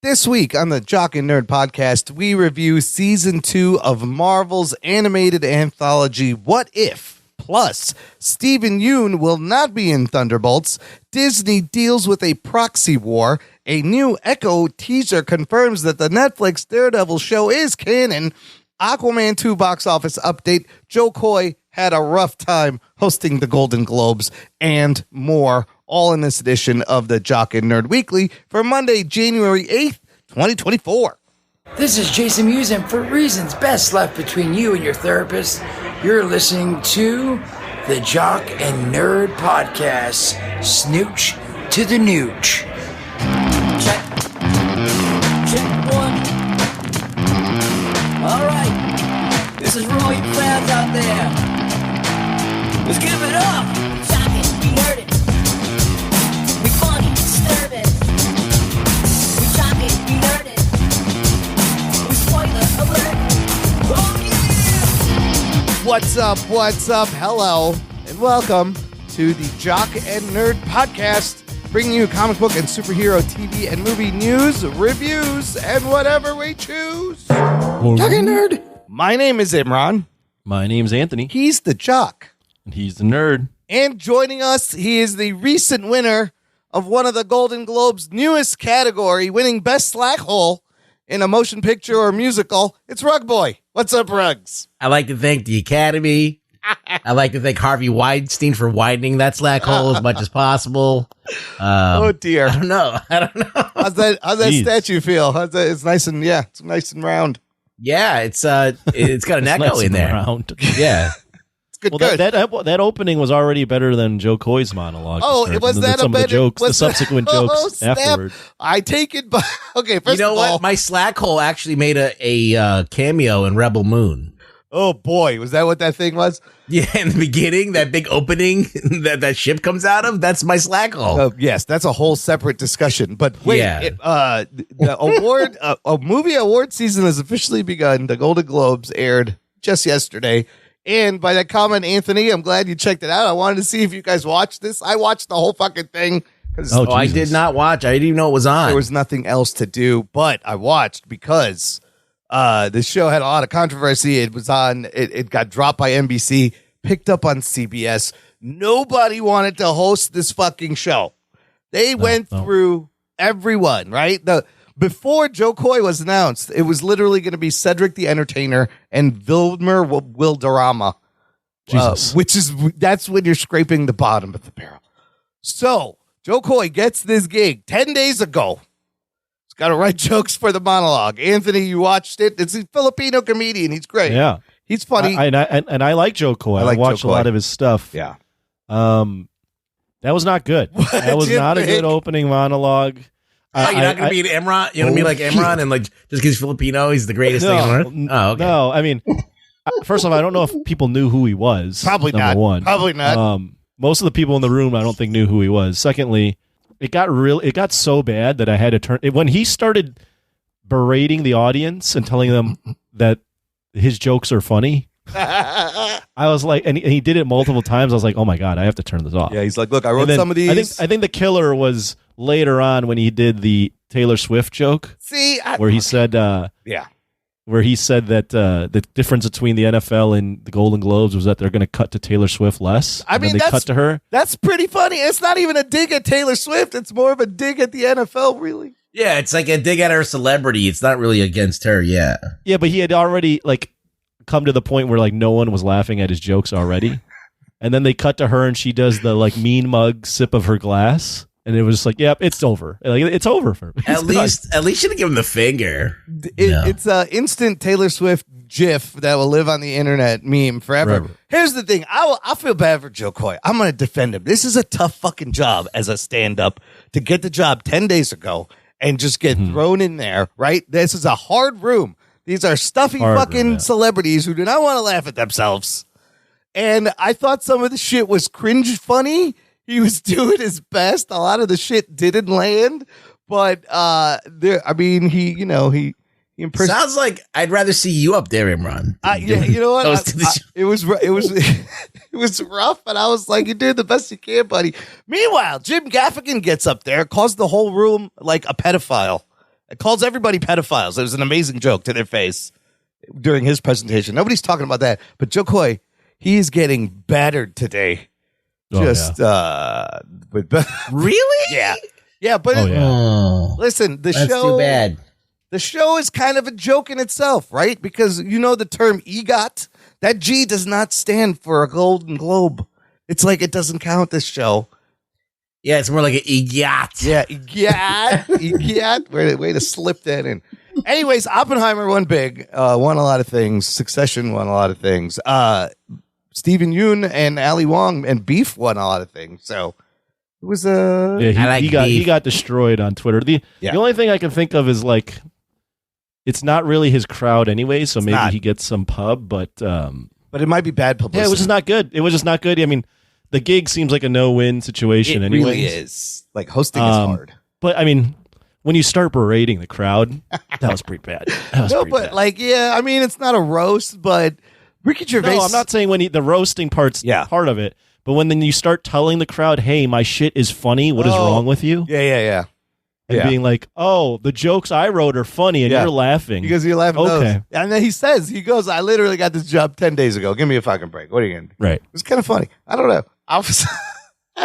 This week on the Jock and Nerd podcast, we review season 2 of Marvel's animated anthology, What If? Plus, Steven Yeun will not be in Thunderbolts. Disney deals with a proxy war. A new Echo teaser confirms that the Netflix Daredevil show is canon. Aquaman 2 box office update. Joe Coy had a rough time hosting the Golden Globes, and more. All in this edition of the Jock and Nerd Weekly for Monday, January 8th, 2024. This is Jason Mewes, and for reasons best left between you and your therapist, you're listening to the Jock and Nerd Podcast. Snooch to the nooch. Check. Check one. All right. This is for all you fans out there. Let's give it up. Jock it, we heard it. We funny, disturb it. We jock it, we nerd it. We spoiler alert. Oh yeah! What's up? What's up? Hello, and welcome to the Jock and Nerd Podcast, bringing you comic book and superhero TV and movie news, reviews, and whatever we choose. Jock and Nerd. My name is Imran. My name's Anthony. He's the Jock. And he's the nerd. And joining us, he is the recent winner of one of the Golden Globes' newest category, winning Best Slack Hole in a motion picture or musical. It's Rug Boy. What's up, Rugs? I'd like to thank the Academy. I'd like to thank Harvey Weinstein for widening that slack hole as much as possible. Oh, dear. I don't know. How's that statue feel? It's nice and, it's nice and round. Yeah, it's got an echo nice in there. Round. Yeah. Good. That opening was already better than Joe Coy's monologue. Oh, it was that some a of the better jokes, the subsequent jokes snap. afterward. I take it, but okay. First You know of all, what? My slack hole actually made a cameo in Rebel Moon. oh boy, was that what that thing was? Yeah, in the beginning, that big opening that ship comes out of, that's my slack hole. Oh, yes, that's a whole separate discussion. But wait, Yeah. the movie award season has officially begun. The Golden Globes aired just yesterday. And by that comment, Anthony, I'm glad you checked it out. I wanted to see if you guys watched this. I watched the whole fucking thing. Oh, I did not watch. I didn't even know it was on. There was nothing else to do, but I watched because this show had a lot of controversy. It was on, it got dropped by NBC, picked up on CBS. Nobody wanted to host this fucking show. They went through everyone, right? Before Joe Coy was announced, it was literally going to be Cedric the Entertainer and Vilmer Wilderama. Jesus. That's when you're scraping the bottom of the barrel. So Joe Coy gets this gig 10 days ago. He's got to write jokes for the monologue. Anthony, you watched it. It's a Filipino comedian. He's great. Yeah. He's funny. I like Joe Coy. I watched a lot of his stuff. Yeah. That was not good. That was not a good opening monologue. Oh, you're not going to be an Imran? You're going to be like Imran and like just because he's Filipino, he's the greatest thing on earth? Oh, okay. No, I mean, first of all, I don't know if people knew who he was. Probably number not. one. Probably not. Most of the people in the room, I don't think knew who he was. Secondly, it got so bad that I had to turn it when he started berating the audience and telling them that his jokes are funny. I was like, and he did it multiple times. I was like, oh my God, I have to turn this off. Yeah, he's like, look, I wrote some of these. I think the killer was later on when he did the Taylor Swift joke. See, where he said, where he said that the difference between the NFL and the Golden Globes was that they're going to cut to Taylor Swift less. I mean, they cut to her. That's pretty funny. It's not even a dig at Taylor Swift. It's more of a dig at the NFL, really. Yeah, it's like a dig at her celebrity. It's not really against her. Yeah. Yeah, but he had already come to the point where no one was laughing at his jokes already. And then they cut to her and she does the mean mug sip of her glass. And it was just yep, it's over. It's over for me. At least you didn't give him the finger. It's an instant Taylor Swift gif that will live on the internet meme forever. Here's the thing. I feel bad for Joe Coy. I'm going to defend him. This is a tough fucking job as a stand-up to get the job 10 days ago and just get thrown in there, right? This is a hard room. These are stuffy fucking celebrities who do not want to laugh at themselves. And I thought some of the shit was cringe funny. He was doing his best. A lot of the shit didn't land, but he Sounds like I'd rather see you up there, Imran. You know what? It was rough, and I was like, "You did the best you can, buddy." Meanwhile, Jim Gaffigan gets up there, calls the whole room like a pedophile, It calls everybody pedophiles. It was an amazing joke to their face during his presentation. Nobody's talking about that. But Joe Coy, he's getting battered today. Just, Really? Yeah. Yeah, but listen, That's too bad. The show is kind of a joke in itself, right? Because you know the term EGOT? That G does not stand for a Golden Globe. It's like it doesn't count this show. Yeah, it's more like an EGOT. Yeah, EGOT. Way to slip that in. Anyways, Oppenheimer won big, won a lot of things. Succession won a lot of things. Stephen Yeun and Ali Wong and Beef won a lot of things. So it was he got destroyed on Twitter. The only thing I can think of is like it's not really his crowd anyway, so maybe he gets some pub, but it might be bad publicity. Yeah, it was just not good. It was just not good. I mean, the gig seems like a no-win situation anyway. It really is. Like hosting is hard. But I mean, when you start berating the crowd, that was pretty bad. I mean, it's not a roast, but Ricky Gervais. No, I'm not saying the roasting part's part of it, but when then you start telling the crowd, "Hey, my shit is funny. What is wrong with you?" Yeah. And being like, "Oh, the jokes I wrote are funny, and you're laughing because you're laughing." Okay, those. And then he goes, "I literally got this job 10 days ago. Give me a fucking break. What are you gonna do?" Right. It's kind of funny. I don't know.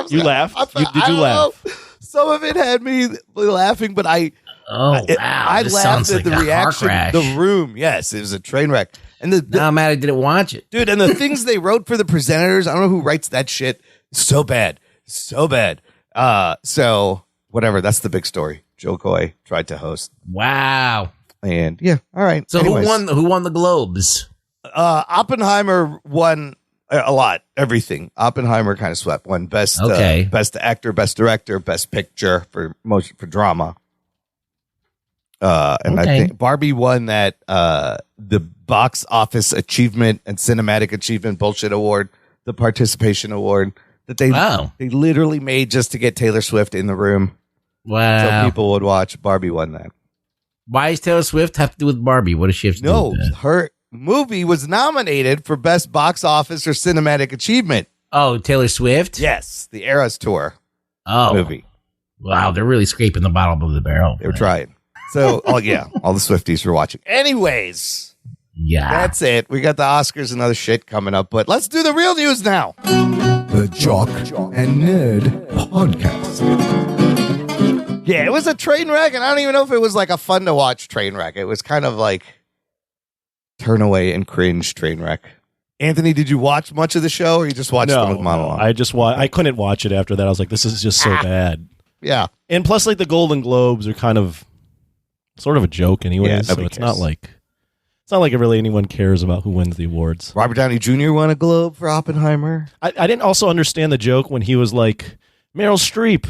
You laughed? Did you laugh? Know. Some of it had me laughing, but I laughed at the reaction, the room. Yes, it was a train wreck. And now I'm mad I didn't watch it, dude. And the things they wrote for the presenters, I don't know who writes that shit. So bad. So whatever. That's the big story. Joe Coy tried to host. Wow. And all right. So anyways. who won the Globes? Oppenheimer won a lot. Everything. Oppenheimer kind of swept. Won best best actor, best director, best picture for drama. I think Barbie won that the box office achievement and cinematic achievement bullshit award, the participation award that they literally made just to get Taylor Swift in the room. Wow. So people would watch. Barbie won that. Why does Taylor Swift have to do with Barbie? What does she have to do with that? Her movie was nominated for best box office or cinematic achievement. Oh, Taylor Swift? Yes, the Eras Tour movie. Wow, they're really scraping the bottom of the barrel. They were trying. So, all the Swifties were watching. Anyways, that's it. We got the Oscars and other shit coming up, but let's do the real news now. The Jock and Nerd Podcast. Yeah, it was a train wreck, and I don't even know if it was like a fun to watch train wreck. It was kind of like turn away and cringe train wreck. Anthony, did you watch much of the show, or you just watched the monologue? I couldn't watch it after that. I was like, this is just so bad. Yeah, and plus, like the Golden Globes are kind of sort of a joke, anyway. So it's not like really anyone cares about who wins the awards. Robert Downey Jr. won a Globe for Oppenheimer. I didn't also understand the joke when he was like, Meryl Streep,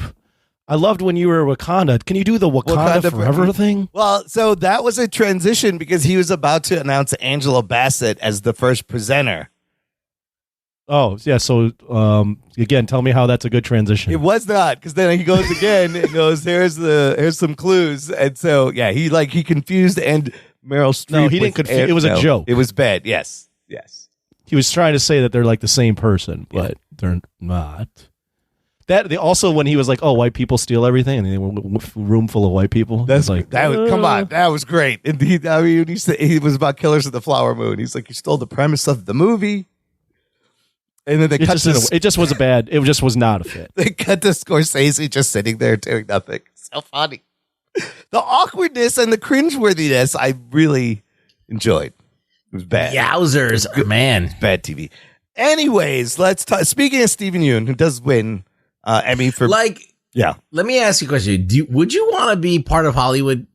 I loved when you were Wakanda. Can you do the Wakanda Forever thing? Well, so that was a transition because he was about to announce Angela Bassett as the first presenter. Oh, yeah. So, again, tell me how that's a good transition. It was not, because then he goes again and goes, here's some clues. And so, he confused and Meryl Streep. No, he didn't confuse. It was a joke. It was bad. Yes. He was trying to say that they're like the same person, but they're not. Also, when he was like, "Oh, white people steal everything," and they were a room full of white people. That's like come on, that was great. And he said he was about Killers of the Flower Moon. He's like, you stole the premise of the movie, and then they cut it just was a bad. It just was not a fit. They cut to Scorsese just sitting there doing nothing. So funny. The awkwardness and the cringeworthiness I really enjoyed. It was bad. Yowzers, man, it's bad TV. Anyways, let's talk. Speaking of Stephen Yeun, who does win Emmy for Let me ask you a question. Would you want to be part of Hollywood?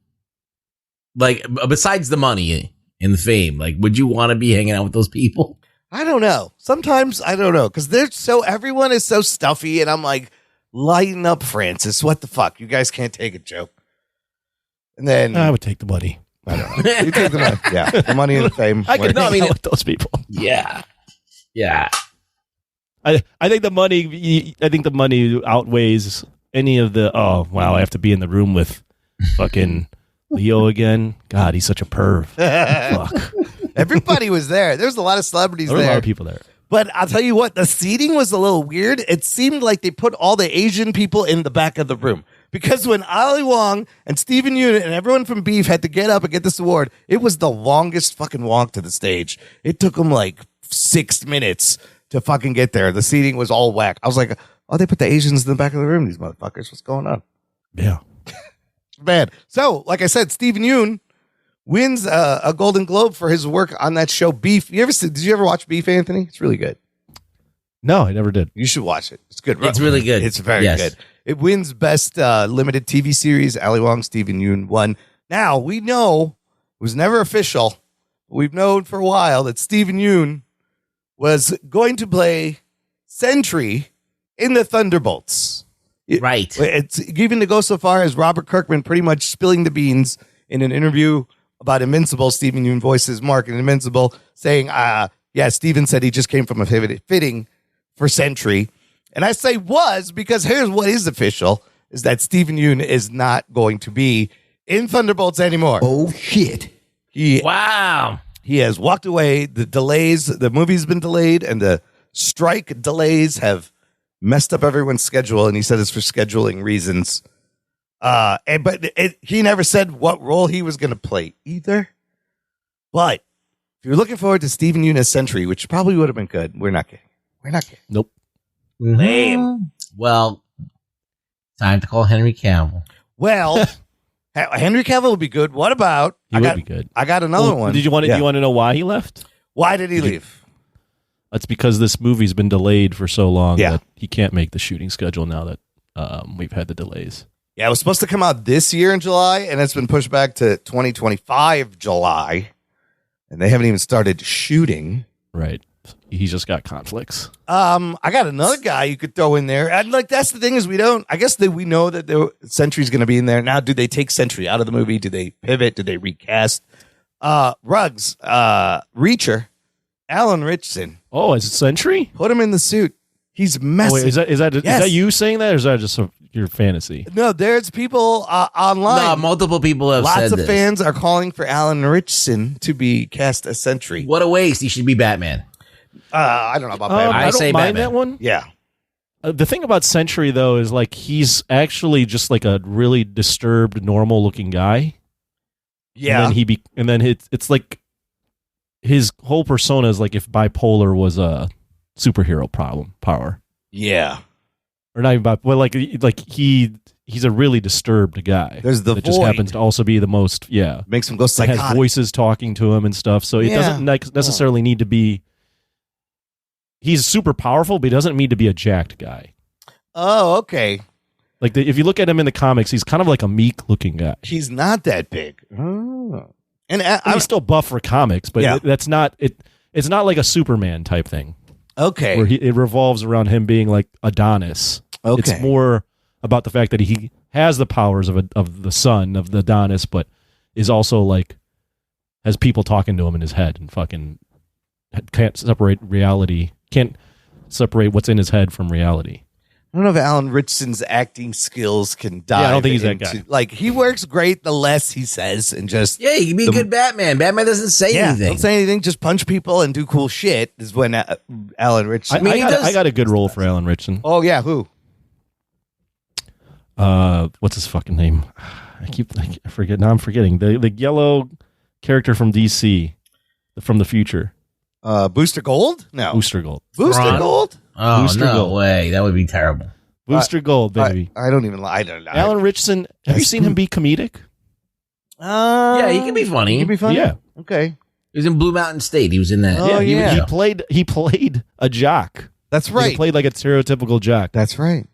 Like, besides the money and the fame, like, would you want to be hanging out with those people? I don't know. Sometimes I don't know, because everyone is so stuffy, and I'm like, lighten up, Francis. What the fuck? You guys can't take a joke. And then I would take the money. I don't know. You take the money. Yeah, the money and the fame. I could hang out with those people. Yeah. I think the money outweighs any of the. Oh wow! I have to be in the room with fucking Leo again. God, he's such a perv. Fuck. Everybody was there. There's a lot of celebrities there. There were a lot of people there. But I'll tell you what, the seating was a little weird. It seemed like they put all the Asian people in the back of the room because when Ali Wong and Steven Yeun and everyone from Beef had to get up and get this award, it was the longest fucking walk to the stage. It took them like 6 minutes to fucking get there. The seating was all whack. I was like, oh, they put the Asians in the back of the room, these motherfuckers. What's going on? Yeah. Bad. So, like I said, Steven Yeun wins a Golden Globe for his work on that show Beef. Did you ever watch Beef, Anthony? It's really good. No, I never did. You should watch it. It's good. It's really good. It's very good. It wins best limited TV series. Ali Wong, Steven Yeun won. Now, we know, it was never official, but we've known for a while that Steven Yeun was going to play Sentry in the Thunderbolts. Right. It's even to go so far as Robert Kirkman pretty much spilling the beans in an interview about Invincible. Steven Yeun voices Mark in Invincible, saying, yeah, Steven said he just came from a fitting for Sentry. And I say was because here's what is official, is that Steven Yeun is not going to be in Thunderbolts anymore. Oh, shit. Wow. He has walked away. The delays, the movie's been delayed, and the strike delays have messed up everyone's schedule, and he said it's for scheduling reasons. He never said what role he was going to play either. But if you're looking forward to Steven Yeun as Sentry, which probably would have been good, we're not kidding. Nope. Lame. Well, time to call Henry Cavill. Well, Henry Cavill would be good. What about? He would be good. I got another one. Do you want to know why he left? Why did he leave? That's because this movie's been delayed for so long Yeah. that he can't make the shooting schedule now that we've had the delays. Yeah, it was supposed to come out this year in July, and it's been pushed back to 2025 July, and they haven't even started shooting. Right. He's just got conflicts. I got another guy you could throw in there. And like that's the thing is we know that the Sentry's going to be in there. Now, do they take Sentry out of the movie? Do they pivot? Do they recast? Ruggs, Reacher, Alan Richardson. Oh, is it Sentry? Put him in the suit. He's messy. Oh, wait, is that Yes. you saying that, or is that just your fantasy? No, there's people online. No, multiple people have said Lots of this. fans are calling for Alan Richardson to be cast as Sentry. What a waste. He should be Batman. I don't know about Batman. I I don't say mind Batman. that one. Yeah. The thing about Sentry, though, is like he's actually just like a really disturbed, normal-looking guy. Yeah. And then it's like his whole persona is like if bipolar was a superhero power. Yeah. Or not even bipolar, like he's a really disturbed guy. There's the that just void. happens to also be the most Makes him go that psychotic. has voices talking to him and stuff. So it Yeah. doesn't necessarily need to be. He's super powerful, but he doesn't need to be a jacked guy. Oh, okay. Like if you look at him in the comics, he's kind of like a meek looking guy. He's not that big. Oh. And He's still buff for comics, but Yeah. that's not it. It's not like a Superman type thing okay. where it revolves around him being like Adonis. Okay. It's more about the fact that he has the powers of the son of the Adonis, but is also like has people talking to him in his head and fucking can't separate reality. Can't separate what's in his head from reality. I don't know if Alan Richardson's acting skills can dive. Yeah, I don't think he's that into- guy. Like he works great the less he says and just Yeah, he can be a good Batman. Batman doesn't say anything. don't say anything, just punch people and do cool shit. Is when Alan Richardson. I got a good role for Alan Richardson. Oh yeah, who? What's his fucking name? I forget. Now I'm forgetting the yellow character from DC, from the future. Booster Gold? No, Booster Gold. Booster Ron? Gold. Oh, Booster no Gold. way. That would be terrible. Booster Gold, baby. I don't even. I don't know. Alan Richardson. Have you seen him be comedic? Yeah, he can be funny. He can be funny. Yeah. Okay. He was in Blue Mountain State. He was in that. Oh, yeah. He played a jock. That's He right. played like a stereotypical jock. That's right.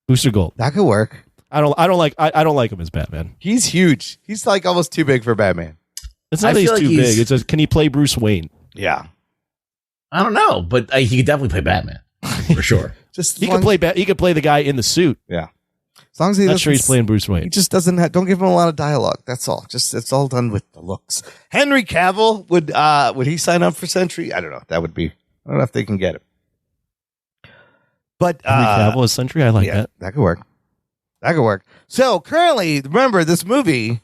Booster Gold. That could work. I don't like him as Batman. He's huge. He's like almost too big for Batman. It's not I that he's feel like too he's- big. It's just, can he play Bruce Wayne? Yeah. I don't know, but he could definitely play Batman for sure. Just He could play he could play the guy in the suit. Yeah. As long as he Not doesn't sure he's playing Bruce He Wayne. just doesn't have, don't give him a lot of dialogue. That's all. Just it's all done with the looks. Henry Cavill would he sign up for Sentry? I don't know. That would be. I don't know if they can get him. But Henry Cavill as Sentry. I like that. that could work. That could work. So currently, remember this movie.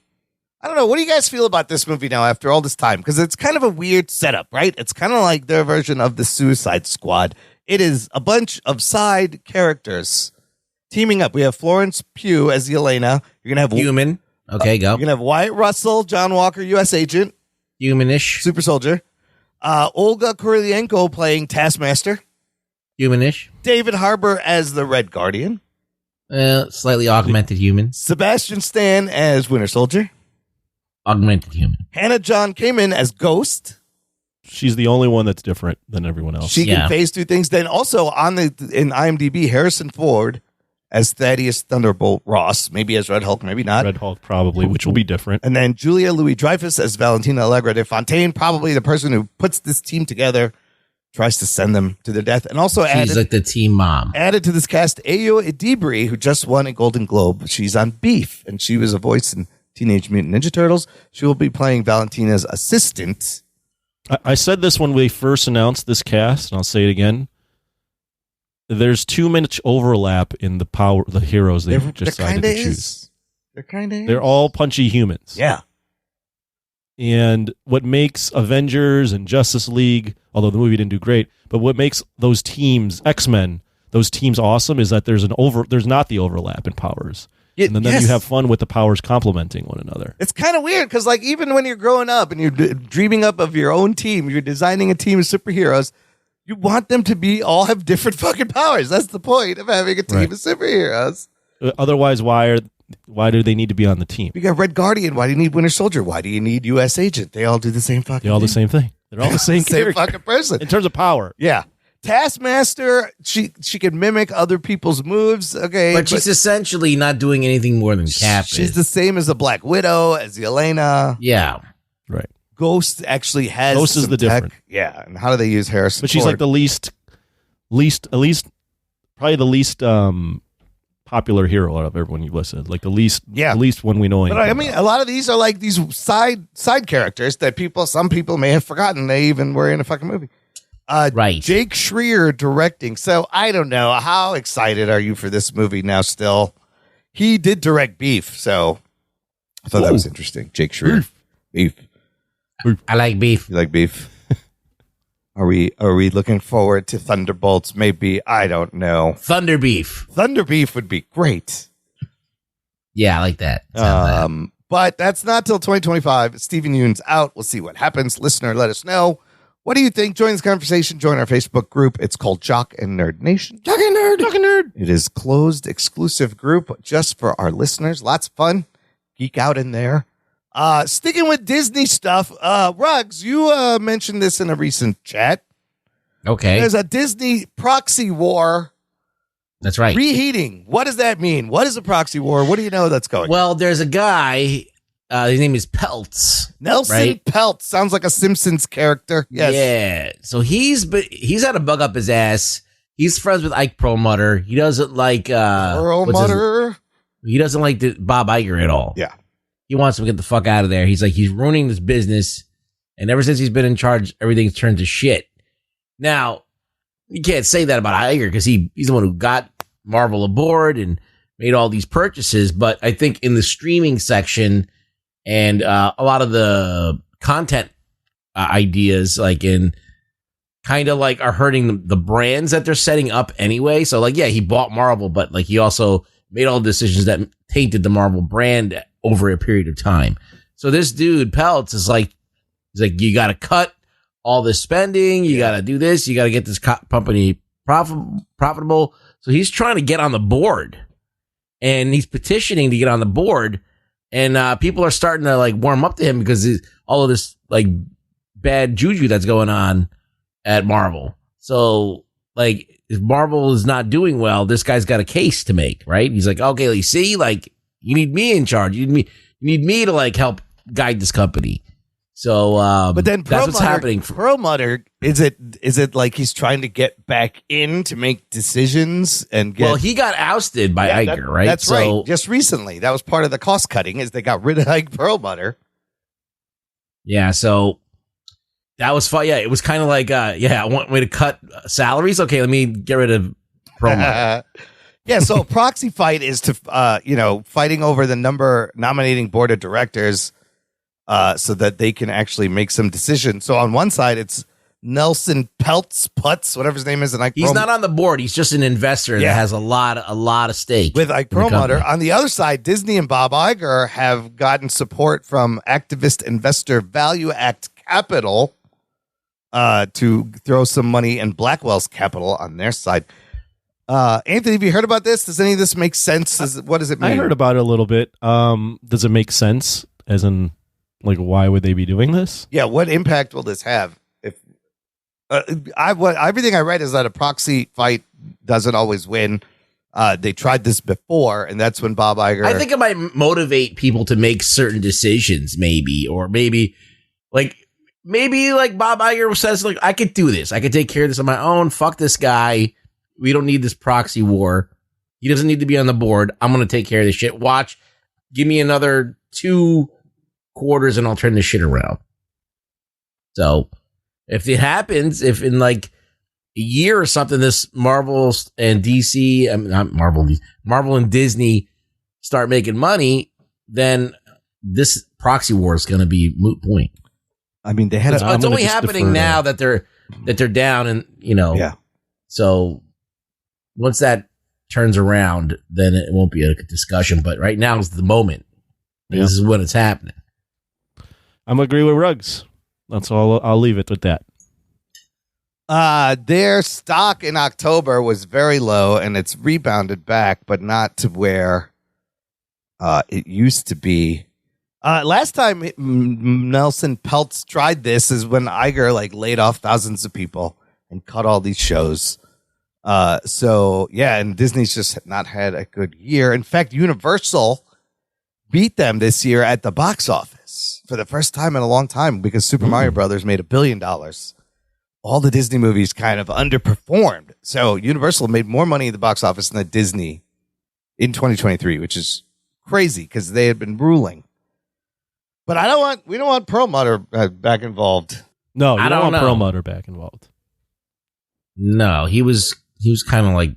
I don't know. What do you guys feel about this movie now after all this time? Because it's kind of a weird setup, right? It's kind of like their version of the Suicide Squad. It is a bunch of side characters teaming up. We have Florence Pugh as Yelena. You're gonna have Human. Okay, go. You're gonna have Wyatt Russell, John Walker, U.S. Agent, Humanish. Super Soldier. Olga Kurylenko playing Taskmaster. Humanish. David Harbour as the Red Guardian. Slightly augmented human. Sebastian Stan as Winter Soldier. Augmented human. Hannah John Kamen as Ghost. She's the only one that's different than everyone else. She can phase through things. Then also in IMDb, Harrison Ford as Thaddeus Thunderbolt Ross, maybe as Red Hulk, maybe not. Red Hulk probably, which will be different. And then Julia Louis-Dreyfus as Valentina Allegra de Fontaine, probably the person who puts this team together, tries to send them to their death. And also she's like the team mom. Added to this cast, Ayo Edebiri, who just won a Golden Globe. She's on Beef, and she was a voice in Teenage Mutant Ninja Turtles. She will be playing Valentina's assistant. I said this when we first announced this cast, and I'll say it again. There's too much overlap in the heroes they've decided to choose. They're all punchy humans. Yeah. And what makes Avengers and Justice League, although the movie didn't do great, but what makes those teams, X-Men, those teams awesome is that there's not the overlap in powers. And then you have fun with the powers complementing one another. It's kind of weird because, like, even when you're growing up and you're dreaming up of your own team, you're designing a team of superheroes, you want them to all have different fucking powers. That's the point of having a team of superheroes. Otherwise, why do they need to be on the team? You got Red Guardian. Why do you need Winter Soldier? Why do you need U.S. Agent? They all do the same fucking They're all the same thing. They're all the same character. fucking person. In terms of power. Yeah. Taskmaster, she can mimic other people's moves. Okay. But she's essentially not doing anything more than Cap She's is. the same as the Black Widow, as Yelena. Yeah. Right. Ghost actually has Ghost is some the tech. different. Yeah. And how do they use Harrison But she's Ford? like the least popular hero out of everyone you've listed. Like the least one we know. But I mean, a lot of these are like these side characters that some people may have forgotten they even were in a fucking movie. Right. Jake Schreier directing. So I don't know. How excited are you for this movie now still? He did direct Beef, so I thought that was interesting. Jake Schreier. Beef. I like Beef. You like Beef? Are we looking forward to Thunderbolts? Maybe. I don't know. Thunder Beef. Thunder Beef would be great. Yeah, I like that. But that's not till 2025. Steven Yeun's out. We'll see what happens. Listener, let us know. What do you think? Join this conversation. Join our Facebook group. It's called Jock and Nerd Nation. Jock and Nerd. Jock and Nerd. It is closed, exclusive group just for our listeners. Lots of fun. Geek out in there. Sticking with Disney stuff. Ruggs, you mentioned this in a recent chat. Okay. There's a Disney proxy war. That's right. Reheating. What does that mean? What is a proxy war? What do you know that's going on? Well, there's a guy. His name is Peltz. Nelson Peltz. Sounds like a Simpsons character. Yes. Yeah. So he's had a bug up his ass. He's friends with Ike Perlmutter. He doesn't like Perlmutter. He doesn't like Bob Iger at all. Yeah. He wants him to get the fuck out of there. He's like, he's ruining this business. And ever since he's been in charge, everything's turned to shit. Now, you can't say that about Iger because he's the one who got Marvel aboard and made all these purchases. But I think in the streaming section and a lot of the content ideas, like in kind of like are hurting the brands that they're setting up anyway. So like, yeah, he bought Marvel, but like he also made all the decisions that tainted the Marvel brand over a period of time. So this dude Peltz is like, he's like, you got to cut all this spending. You got to do this. You got to get this company profitable. So he's trying to get on the board, and he's petitioning to get on the board. And people are starting to like warm up to him because all of this like bad juju that's going on at Marvel. So like if Marvel is not doing well, this guy's got a case to make, right? He's like, okay, you see, like you need me in charge. You need me to like help guide this company. So, but then that's what's happening. Perlmutter, is it like he's trying to get back in to make decisions and get? Well, he got ousted by Iger, right? That's right. Just recently, that was part of the cost cutting, is they got rid of Ike Perlmutter. Yeah, so that was fun. Yeah, it was kind of like, I want me to cut salaries. Okay, let me get rid of Perlmutter. Yeah, so a proxy fight is to, fighting over the nominating board of directors. So that they can actually make some decisions. So on one side, it's Nelson Putz, whatever his name is, and He's not on the board. He's just an investor that has a lot of stake with Ike in the Perlmutter. company. On the other side, Disney and Bob Iger have gotten support from activist investor Value Act Capital to throw some money in Blackwell's capital on their side. Anthony, have you heard about this? Does any of this make sense? What does it mean? I heard about it a little bit. Does it make sense? As in, like, why would they be doing this? Yeah, what impact will this have? If everything I read is that a proxy fight doesn't always win. They tried this before, and that's when Bob Iger. I think it might motivate people to make certain decisions, maybe like Bob Iger says, like, I could do this. I could take care of this on my own. Fuck this guy. We don't need this proxy war. He doesn't need to be on the board. I'm going to take care of this shit. Watch. Give me another 2 quarters and I'll turn this shit around. So if it happens, if in like a year or something, this Marvel and DC, not Marvel, Marvel and Disney start making money, then this proxy war is going to be moot point. I mean, they had. It's only happening now that they're down, and Yeah. So once that turns around, then it won't be a discussion. But right now is the moment. Yeah. This is when it's happening. I'm agree with Ruggs. That's all. I'll leave it with that. Their stock in October was very low, and it's rebounded back, but not to where it used to be. Last time Nelson Peltz tried this is when Iger laid off thousands of people and cut all these shows. So yeah, and Disney's just not had a good year. In fact, Universal beat them this year at the box office for the first time in a long time because Super Mario Brothers made $1 billion. All the Disney movies kind of underperformed. So Universal made more money at the box office than Disney in 2023, which is crazy because they had been ruling. But we don't want Perlmutter back involved. No, you I don't don't want know. Perlmutter back involved. No, he was kind of like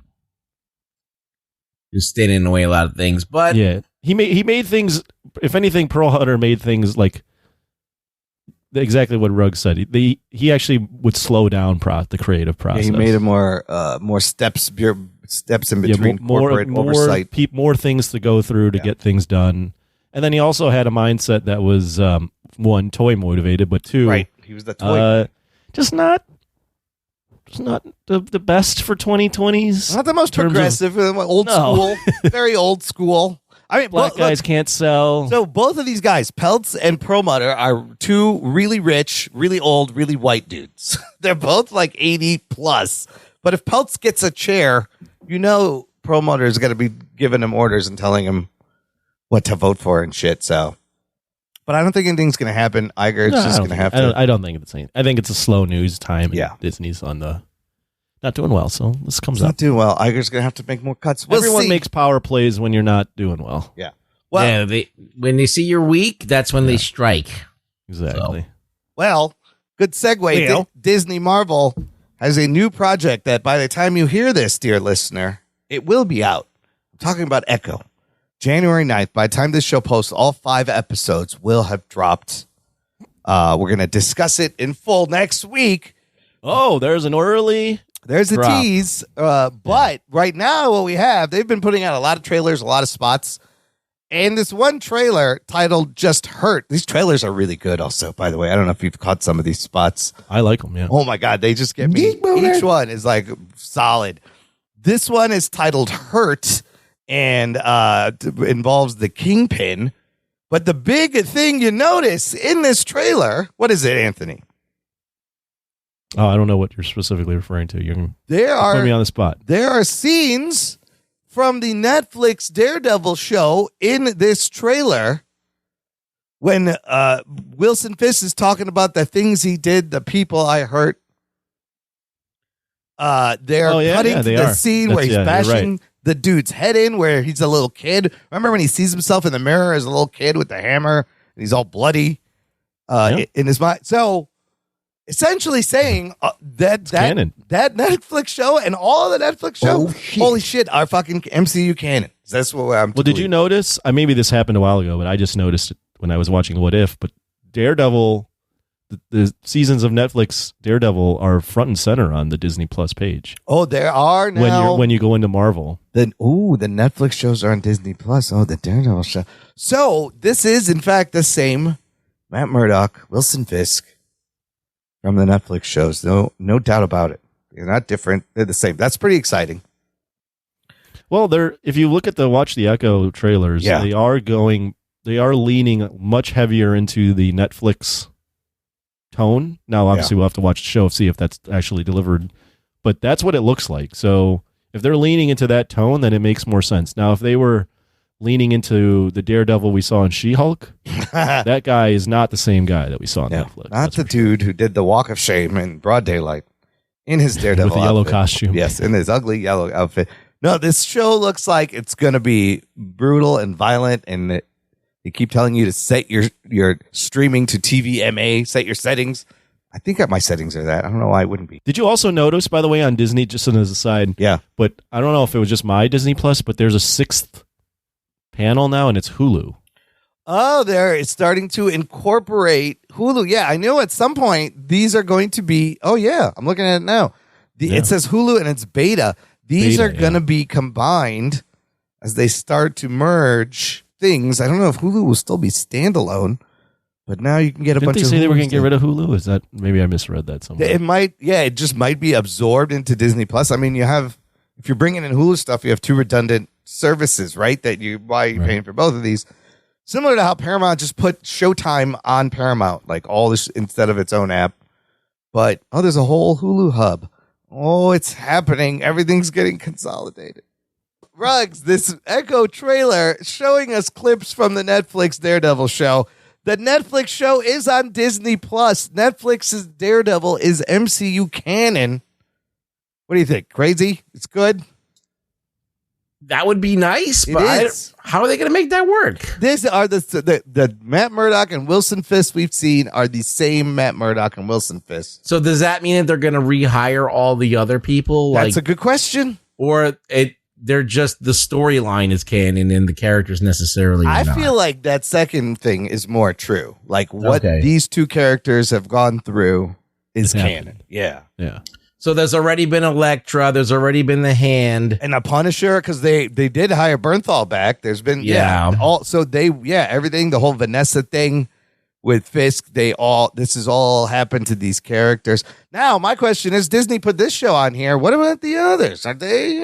just standing in the way of a lot of things. But Yeah, he made things. If anything, Perlmutter made things like exactly what Ruggs said. He actually would slow down the creative process. Yeah, he made it more steps in between corporate oversight. More things to go through to get things done. And then he also had a mindset that was one, toy motivated, but two, Right, he was the toy. just not the best for 2020s. Not the most progressive, old school, very old school. I mean, Black guys can't sell. So both of these guys, Peltz and Perlmutter, are two really rich, really old, really white dudes. They're both 80 plus. But if Peltz gets a chair, Perlmutter is going to be giving him orders and telling him what to vote for and shit. So, but I don't think anything's going to happen. Iger's just going to have to. I don't think it's anything. I think it's a slow news time. Yeah. Disney's not doing well, so this comes It's up. not doing well. Iger's going to have to make more cuts. Everyone see. makes power plays when you're not doing well. Yeah. Well, when they see you're weak, that's when they strike. Exactly. Well, good segue. Well. Disney Marvel has a new project that by the time you hear this, dear listener, it will be out. I'm talking about Echo. January 9th. By the time this show posts, all 5 episodes will have dropped. We're going to discuss it in full next week. Oh, there's an early. There's a drop. tease. But right now, what we have, they've been putting out a lot of trailers, a lot of spots. And this one trailer titled Just Hurt. These trailers are really good also, by the way. I don't know if you've caught some of these spots. I like them, yeah. Oh my God, they just get me. Each one is solid. This one is titled Hurt and involves the Kingpin. But the big thing you notice in this trailer, what is it, Anthony? Oh, I don't know what you're specifically referring to. You're putting me on the spot. There are scenes from the Netflix Daredevil show in this trailer when Wilson Fisk is talking about the things he did, the people I hurt. They're cutting to the scene where he's bashing the dude's head in, where he's a little kid. Remember when he sees himself in the mirror as a little kid with the hammer and he's all bloody in his mind? So essentially saying that Netflix show and all of the Netflix show, holy shit, are fucking MCU canon. That's what I'm. Well, did you notice? Maybe this happened a while ago, but I just noticed it when I was watching What If. But Daredevil the seasons of Netflix Daredevil are front and center on the Disney Plus page Oh, there are now. when you go into Marvel. The Netflix shows are on Disney Plus. Oh, the Daredevil show. So this is, in fact, the same Matt Murdock, Wilson Fisk from the Netflix shows. No doubt about it. They're not different. They're the same. That's pretty exciting. Well, if you look at the Watch the Echo trailers, Yeah. they are leaning much heavier into the Netflix tone. Now, obviously, we'll have to watch the show to see if that's actually delivered, but that's what it looks like. So if they're leaning into that tone, then it makes more sense. Now, if they were leaning into the Daredevil we saw in She-Hulk, that guy is not the same guy that we saw on Netflix. Not the dude who did the Walk of Shame in broad daylight in his Daredevil with the yellow outfit. costume. Yes, in his ugly yellow outfit. No, this show looks like it's going to be brutal and violent, and they keep telling you to set your streaming to TVMA, set your settings. I think my settings are that. I don't know why it wouldn't be. Did you also notice, by the way, on Disney, just as an aside, Yeah. but I don't know if it was just my Disney Plus, but there's a 6th panel now, and it's Hulu. Oh, it's starting to incorporate Hulu. Yeah, I knew at some point these are going to be. Oh, yeah, I'm looking at it now. It says Hulu and it's beta. These are going to be combined as they start to merge things. I don't know if Hulu will still be standalone, but now you can get a Didn't bunch they of say they were going Hulus to get rid of Hulu? Is that maybe I misread that somewhere? It might, it just might be absorbed into Disney Plus. I mean, if you're bringing in Hulu stuff, you have two redundant services, right? Why are you paying for both of these? Similar to how Paramount just put Showtime on Paramount, like all this instead of its own app. But there's a whole Hulu hub. Oh, it's happening. Everything's getting consolidated. Ruggs, this Echo trailer showing us clips from the Netflix Daredevil show. The Netflix show is on Disney Plus. Netflix's Daredevil is MCU canon. What do you think? Crazy? It's good? That would be nice, It but is. how are they going to make that work? These are the Matt Murdock and Wilson Fisk we've seen are the same Matt Murdock and Wilson Fisk. So does that mean that they're going to rehire all the other people? That's a good question. Or they're just the storyline is canon and the characters necessarily I not. feel like that second thing is more true. Like what Okay. these two characters have gone through is It's canon. happening. Yeah. Yeah. So there's already been Elektra. There's already been the Hand. And a Punisher, because they did hire Bernthal back. There's been everything, the whole Vanessa thing with Fisk, this has all happened to these characters. Now my question is, Disney put this show on here. What about the others? Are they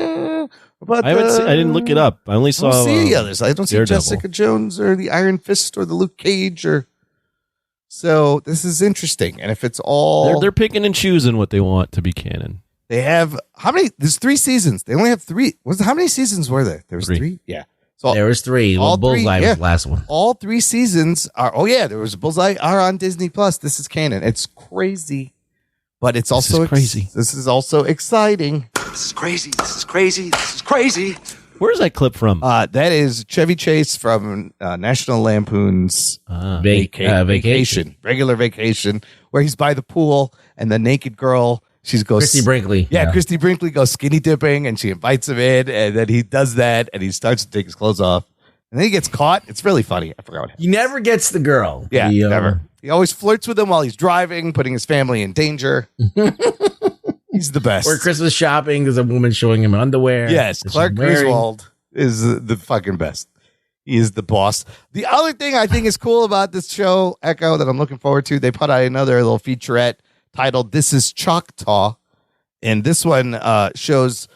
I didn't look it up. I only I saw don't see the others. I don't see Daredevil. Jessica Jones or the Iron Fist or the Luke Cage so this is interesting. And if it's all They're picking and choosing what they want to be canon. they have how many? There's 3 seasons. They only have 3. How many seasons were there? There was 3. 3. Yeah. So There was 3. all Well, Bullseye three, was the last one. all 3 seasons are. Oh yeah, there was Bullseye are on Disney Plus. This is canon. It's crazy, but it's also is crazy. This is also exciting. This is crazy. This is crazy. This is crazy. Where's that clip from? That is Chevy Chase from National Lampoon's Vacation. Regular Vacation, where he's by the pool and the naked girl. She goes Christy Brinkley. Yeah, Christy Brinkley goes skinny dipping, and she invites him in, and then he does that, and he starts to take his clothes off, and then he gets caught. It's really funny. I forgot what happened. He never gets the girl. Yeah, He, never. He always flirts with him while he's driving, putting his family in danger. He's the best. Or Christmas shopping. There's a woman showing him underwear. Yes, that she's Clark wearing. Griswold is the fucking best. He is the boss. The other thing I think is cool about this show, Echo, that I'm looking forward to, they put out another little featurette titled "This Is Choctaw," and this one shows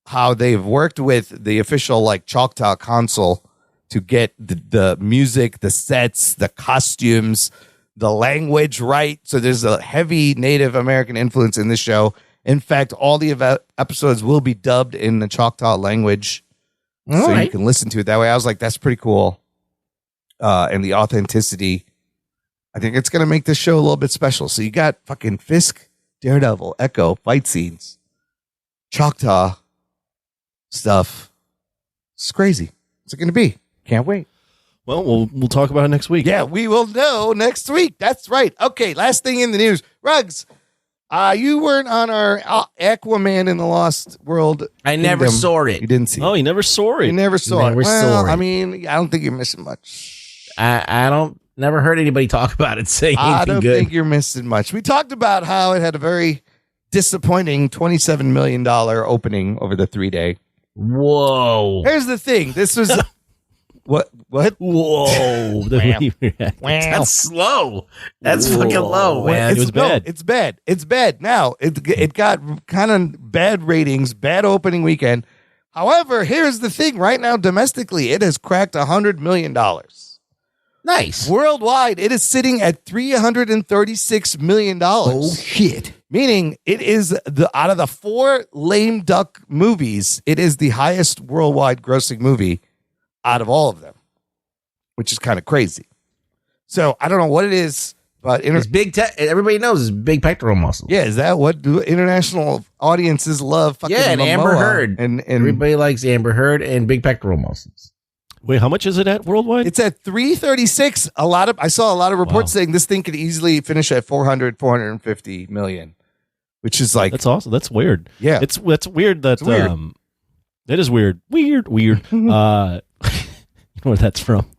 how they've worked with the official Choctaw Council to get the music, the sets, the costumes, the language right. So there's a heavy Native American influence in this show. In fact, all the episodes will be dubbed in the Choctaw language. So you can listen to it that way. I was like, that's pretty cool. And the authenticity, I think it's going to make this show a little bit special. So you got fucking Fisk, Daredevil, Echo, fight scenes, Choctaw stuff. It's crazy. What's it going to be? Can't wait. Well, we'll talk about it next week. Yeah, we will know next week. That's right. Okay, last thing in the news. Ruggs, you weren't on our Aquaman in the Lost World. I never Kingdom. saw it. You didn't see Oh, it. you never saw it. You never saw Never it. Well, saw it. I mean, I don't think you're missing much. I don't never heard anybody talk about it saying I anything don't good. think you're missing much. We talked about how it had a very disappointing $27 million opening over the 3-day. Whoa. Here's the thing. This was what? Whoa. That's slow. That's fucking low, man. It was bad. It's bad. It's bad. Now it got kind of bad ratings, bad opening weekend. However, here's the thing. Right now, domestically, it has cracked $100 million. Nice. Worldwide, it is sitting at $336 million. Oh, shit. Meaning it is out of the 4 lame duck movies, it is the highest worldwide grossing movie out of all of them, which is kind of crazy. So I don't know what it is, but It's big. Everybody knows it's big pectoral muscles. yeah, is that what international audiences love? Fucking Yeah, and Amber Momoa Heard. and Everybody likes Amber Heard and big pectoral muscles. Wait, how much is it at worldwide? it's at 336. I saw a lot of reports saying this thing could easily finish at 450 million, which is like That's awesome. That's weird. Yeah. That's weird that weird. that is weird. Weird. You know where that's from?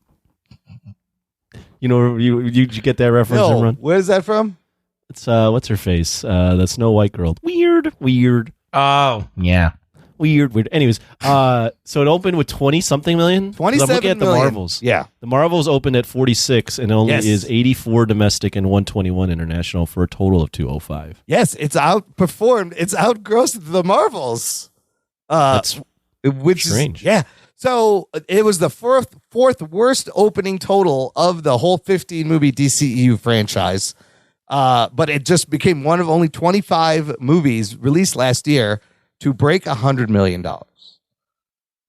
You know, you get that reference, no, Imran? where's that from? It's what's her face? The Snow White girl. Weird. Oh, yeah. Weird. Anyways, so it opened with 20-something million. 27 I'm looking at the million. Marvels. Yeah. The Marvels opened at 46 and only Yes. is 84 domestic and 121 international for a total of 205. Yes, it's outperformed. It's outgrossed the Marvels. That's Which strange. is yeah. So it was the fourth worst opening total of the whole 15 movie DCEU franchise. But it just became one of only 25 movies released last year to break $100 million.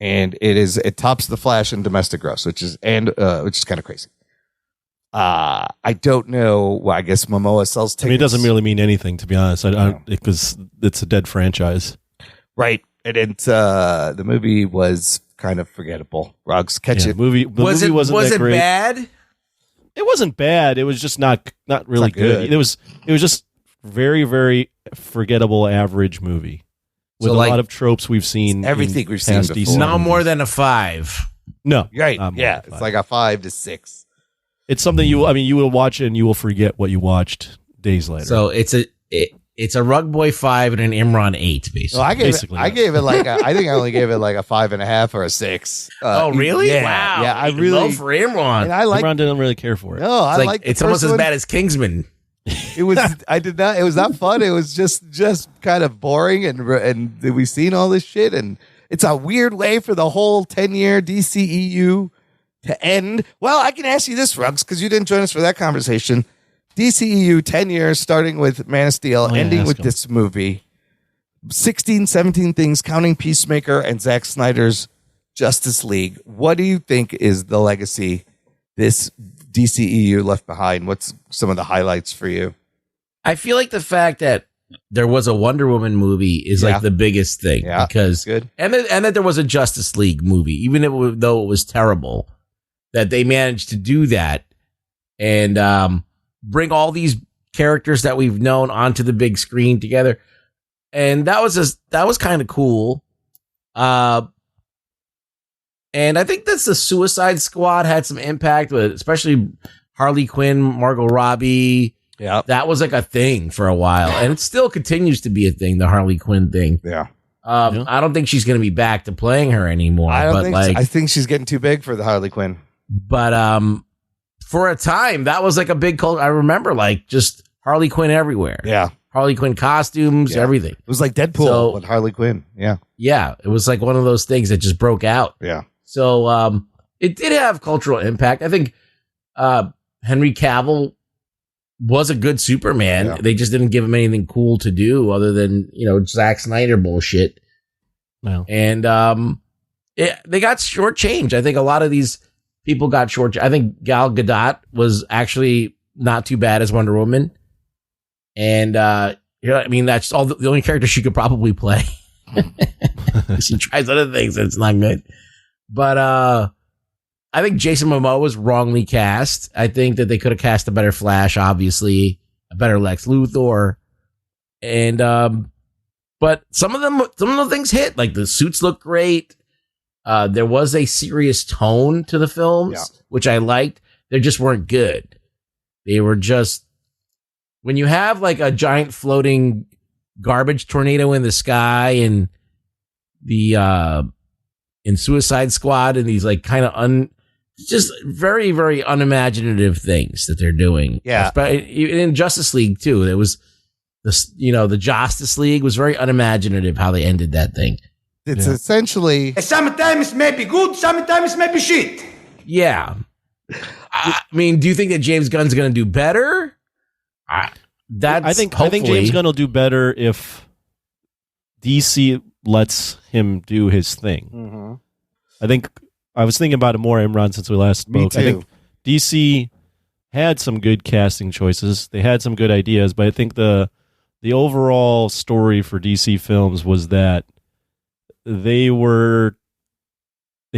And it tops The Flash in domestic gross, which is kind of crazy. I don't know. Well, I guess Momoa sells tickets. I mean, it doesn't really mean anything, to be honest, because it's a dead franchise. Right. And the movie was kind of forgettable. Rugs, catch it. The movie wasn't that great. Bad? It wasn't bad. It was just not really not good. good. It was just very, very forgettable average movie with So, a like, lot of tropes we've seen. everything in we've seen past before. DC No more movies. than a 5. No. Right. not more Yeah. than It's five. like a 5 to 6. It's something you will watch it and you will forget what you watched days later. So it's a Rug Boy 5 and an Imran 8, basically. So I gave Basically, I gave it like I think I only gave it like a 5.5 or a 6. Oh, really? Yeah. Wow. Yeah. I Even really. low for Imran. And I like. Imran didn't really care for it. No, I It's like like. it's almost as bad as Kingsman. It was. I did not. It was not fun. It was just kind of boring, and we've seen all this shit, and it's a weird way for the whole 10-year DCEU to end. Well, I can ask you this, Ruggs, because you didn't join us for that conversation. DCEU 10 years, starting with Man of Steel, Oh, yeah, ending ask with him. this movie. 16, 17 things, counting Peacemaker and Zack Snyder's Justice League. What do you think is the legacy this DCEU left behind? What's some of the highlights for you? I feel like the fact that there was a Wonder Woman movie is Yeah. like the biggest thing Yeah, because good. and that there was a Justice League movie, even though it was terrible, that they managed to do that and bring all these characters that we've known onto the big screen together, and that was kind of cool. And I think that's the Suicide Squad had some impact, with especially Harley Quinn, Margot Robbie. Yeah. That was like a thing for a while, and it still continues to be a thing. The Harley Quinn thing. Yeah. Yeah. I don't think she's going to be back to playing her anymore. I think she's getting too big for the Harley Quinn. But for a time, that was like a big cult. I remember like just Harley Quinn everywhere. Yeah. Harley Quinn costumes, Yeah. everything. It was like Deadpool So- with Harley Quinn. Yeah. Yeah, it was like one of those things that just broke out. Yeah. So it did have cultural impact. I think Henry Cavill was a good Superman. Yeah. They just didn't give him anything cool to do other than, Zack Snyder bullshit. Well, And they got shortchanged. I think a lot of these people got short. I think Gal Gadot was actually not too bad as Wonder Woman. And that's all the only character she could probably play. She tries other things and it's not good. But I think Jason Momoa was wrongly cast. I think that they could have cast a better Flash, obviously, a better Lex Luthor. And but some of the things hit. Like the suits look great. There was a serious tone to the films, Yeah. which I liked. They just weren't good. They were just, when you have like a giant floating garbage tornado in the sky and in Suicide Squad and these like kind of just very, very unimaginative things that they're doing. Yeah. In Justice League too. It was the Justice League was very unimaginative how they ended that thing. It's essentially. Sometimes may be good, sometimes may be shit. Yeah. I mean, do you think that James Gunn's going to do better? I think James Gunn will do better if DC lets him do his thing. Mm-hmm. I think I was thinking about it more, Imran, since we last spoke. Me too. I think DC had some good casting choices. They had some good ideas, but I think the overall story for DC films was that they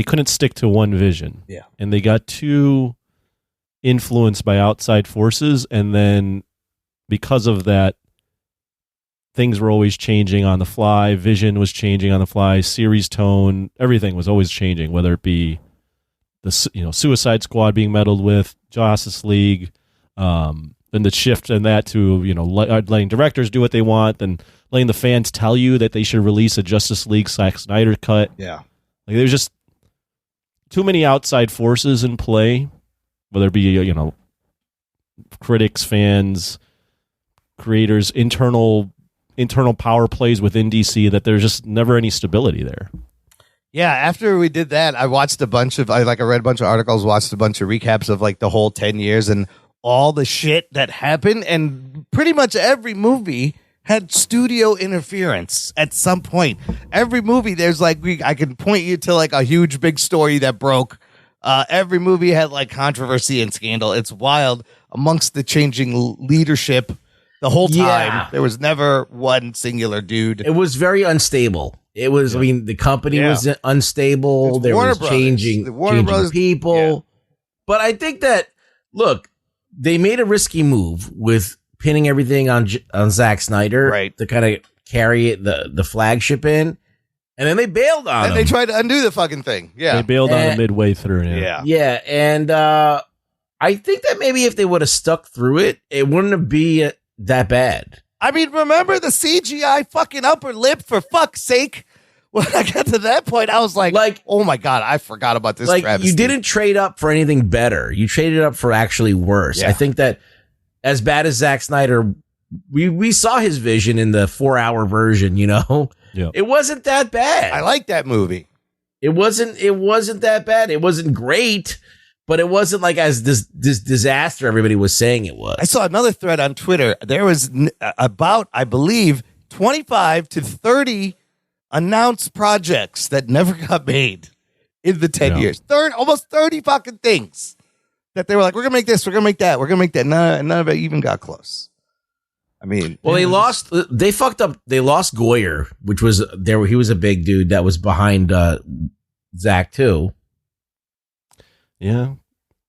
couldn't stick to one vision. Yeah. And they got too influenced by outside forces, and then because of that, things were always changing on the fly. Vision was changing on the fly. Series tone, everything was always changing. Whether it be the Suicide Squad being meddled with, Justice League, then the shift in that to letting directors do what they want, then letting the fans tell you that they should release a Justice League Zack Snyder cut. Yeah, like there's just too many outside forces in play. Whether it be critics, fans, creators, internal power plays within DC, that there's just never any stability there. Yeah, after we did that, I watched I read a bunch of articles, watched a bunch of recaps of like the whole 10 years and all the shit that happened, and pretty much every movie had studio interference at some point. Every movie, there's I can point you to like a huge big story that broke. Every movie had like controversy and scandal. It's wild amongst the changing leadership. The whole time, there was never one singular dude. It was very unstable. It was, the company was unstable. There was changing people. Yeah. But I think that, look, they made a risky move with pinning everything on Zack Snyder to kind of carry the flagship in. And then they bailed on him. And they tried to undo the fucking thing. Yeah. They bailed on him midway through. Yeah. And I think that maybe if they would have stuck through it, it wouldn't be that bad. I mean, remember the CGI fucking upper lip, for fuck's sake? When I got to that point, I was like, oh my God, I forgot about this travesty. You didn't trade up for anything better. You traded up for actually worse. Yeah. I think that as bad as Zack Snyder, we saw his vision in the 4-hour version, It wasn't that bad. I like that movie. It wasn't that bad. It wasn't great, but it wasn't like as this disaster everybody was saying it was. I saw another thread on Twitter. There was about, I believe, 25 to 30 announced projects that never got made in the 10 years. Almost 30 fucking things that they were like, we're going to make this, we're going to make that, we're going to make that. None of it even got close. I mean, well, they fucked up. They lost Goyer, which was there. He was a big dude that was behind Zach too. Yeah.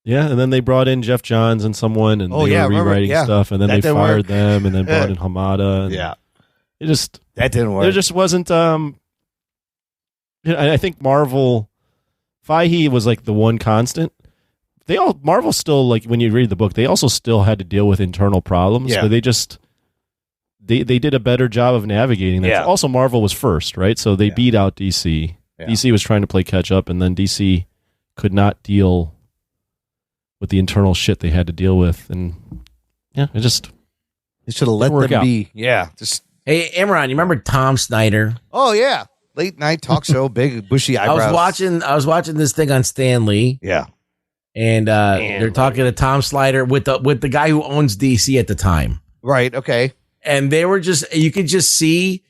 And then they brought in Jeff Johns and someone, and they were rewriting stuff, and then they fired them, and then brought in Hamada. That didn't work. There just wasn't. I think Marvel, Fahey was like the one constant. Marvel still, like when you read the book, they also still had to deal with internal problems, but they did a better job of navigating that. Yeah. Also, Marvel was first, right? So they beat out DC. Yeah. DC was trying to play catch up, and then DC could not deal with the internal shit they had to deal with, and it should have let them be. Yeah. Hey, Imran, you remember Tom Snyder? Oh yeah, late night talk show, big bushy eyebrows. I was watching this thing on Stan Lee. Yeah. And they're talking to Tom Snyder with the guy who owns DC at the time. Right. Okay. And they were you could just see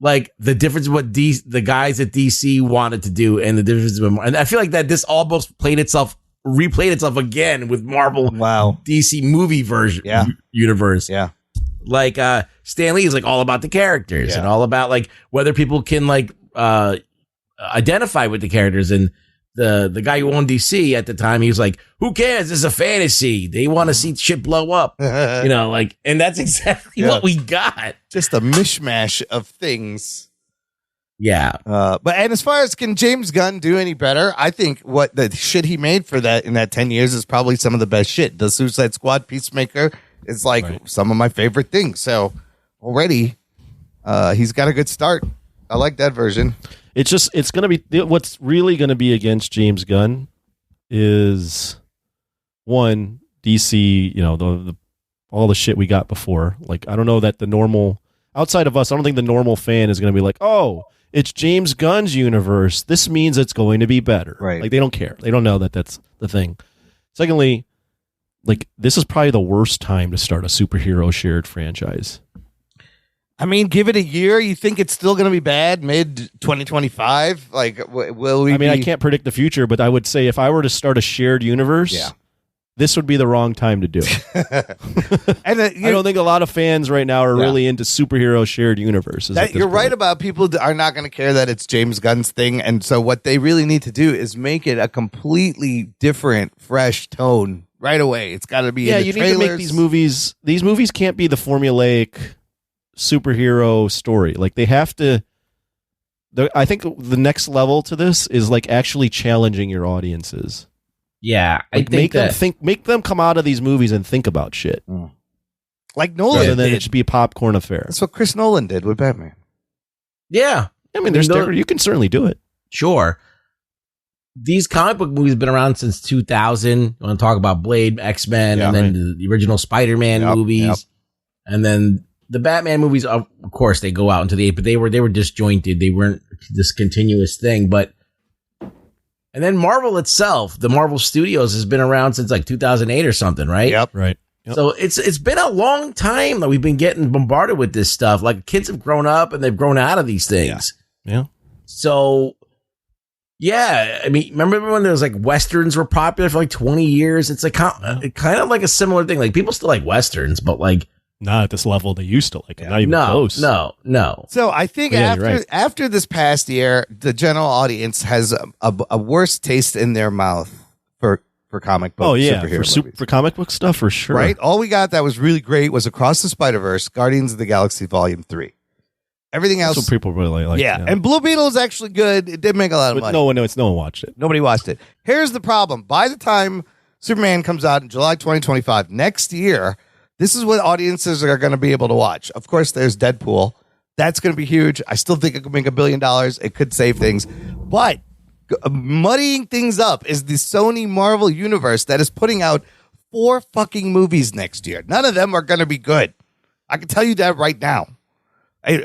like the difference of what the guys at DC wanted to do and the difference. And I feel like that this almost replayed itself again with Marvel. Wow. DC movie version universe. Yeah. Like Stan Lee is like all about the characters and all about like whether people can like identify with the characters. And the guy who owned DC at the time, he was like, who cares? This is a fantasy. They want to see shit blow up. And that's exactly what we got. Just a mishmash of things. Yeah. But as far as can James Gunn do any better, I think what the shit he made for that in that 10 years is probably some of the best shit. The Suicide Squad Peacemaker is like some of my favorite things. So already he's got a good start. I like that version. It's going to be what's really going to be against James Gunn is one DC, the all the shit we got before. Like, I don't know that the normal outside of us, I don't think the normal fan is going to be like, oh, it's James Gunn's universe. This means it's going to be better. Right. Like, they don't care. They don't know that that's the thing. Secondly, like, this is probably the worst time to start a superhero shared franchise. I mean, give it a year. You think it's still going to be bad mid 2025? Like, will we? I can't predict the future, but I would say if I were to start a shared universe, this would be the wrong time to do it. And I don't think a lot of fans right now are really into superhero shared universes. You're right about people are not going to care that it's James Gunn's thing. And so what they really need to do is make it a completely different, fresh tone right away. It's got to be in the you trailers. need to make these movies. These movies can't be the formulaic superhero story. Like, they have to. I think the next level to this is like actually challenging your audiences. Yeah, like, make them come out of these movies and think about shit. Like Nolan rather than did. it should be a popcorn affair. That's what Chris Nolan did with Batman. Yeah. I mean, there's different, you can certainly do it. Sure. These comic book movies have been around since 2000. You want to talk about Blade, X-Men, and then the original Spider-Man movies. And then the Batman movies, of course, they go out into the 8th, but they were disjointed. They weren't this continuous thing. And then Marvel itself, the Marvel Studios, has been around since like 2008 or something, right? Yep. Right. Yep. So it's been a long time that we've been getting bombarded with this stuff. Like, kids have grown up and they've grown out of these things. Yeah. So, yeah, I mean, remember when there was like Westerns were popular for like 20 years? It's like kind of like a similar thing. Like, people still like Westerns, but like, not at this level they used to like. Not even close. No. So I think after this past year, the general audience has a worse taste in their mouth for comic book. Oh yeah, superhero for comic book stuff for sure. Right. All we got that was really great was Across the Spider-Verse, Guardians of the Galaxy Volume 3. Everything else, that's what people really like. Yeah, and Blue Beetle is actually good. It did make a lot of money. No one watched it. Nobody watched it. Here's the problem: by the time Superman comes out in July 2025 next year. This is what audiences are going to be able to watch. Of course, there's Deadpool. That's going to be huge. I still think it could make $1 billion. It could save things. But muddying things up is the Sony Marvel universe that is putting out 4 fucking movies next year. None of them are going to be good. I can tell you that right now.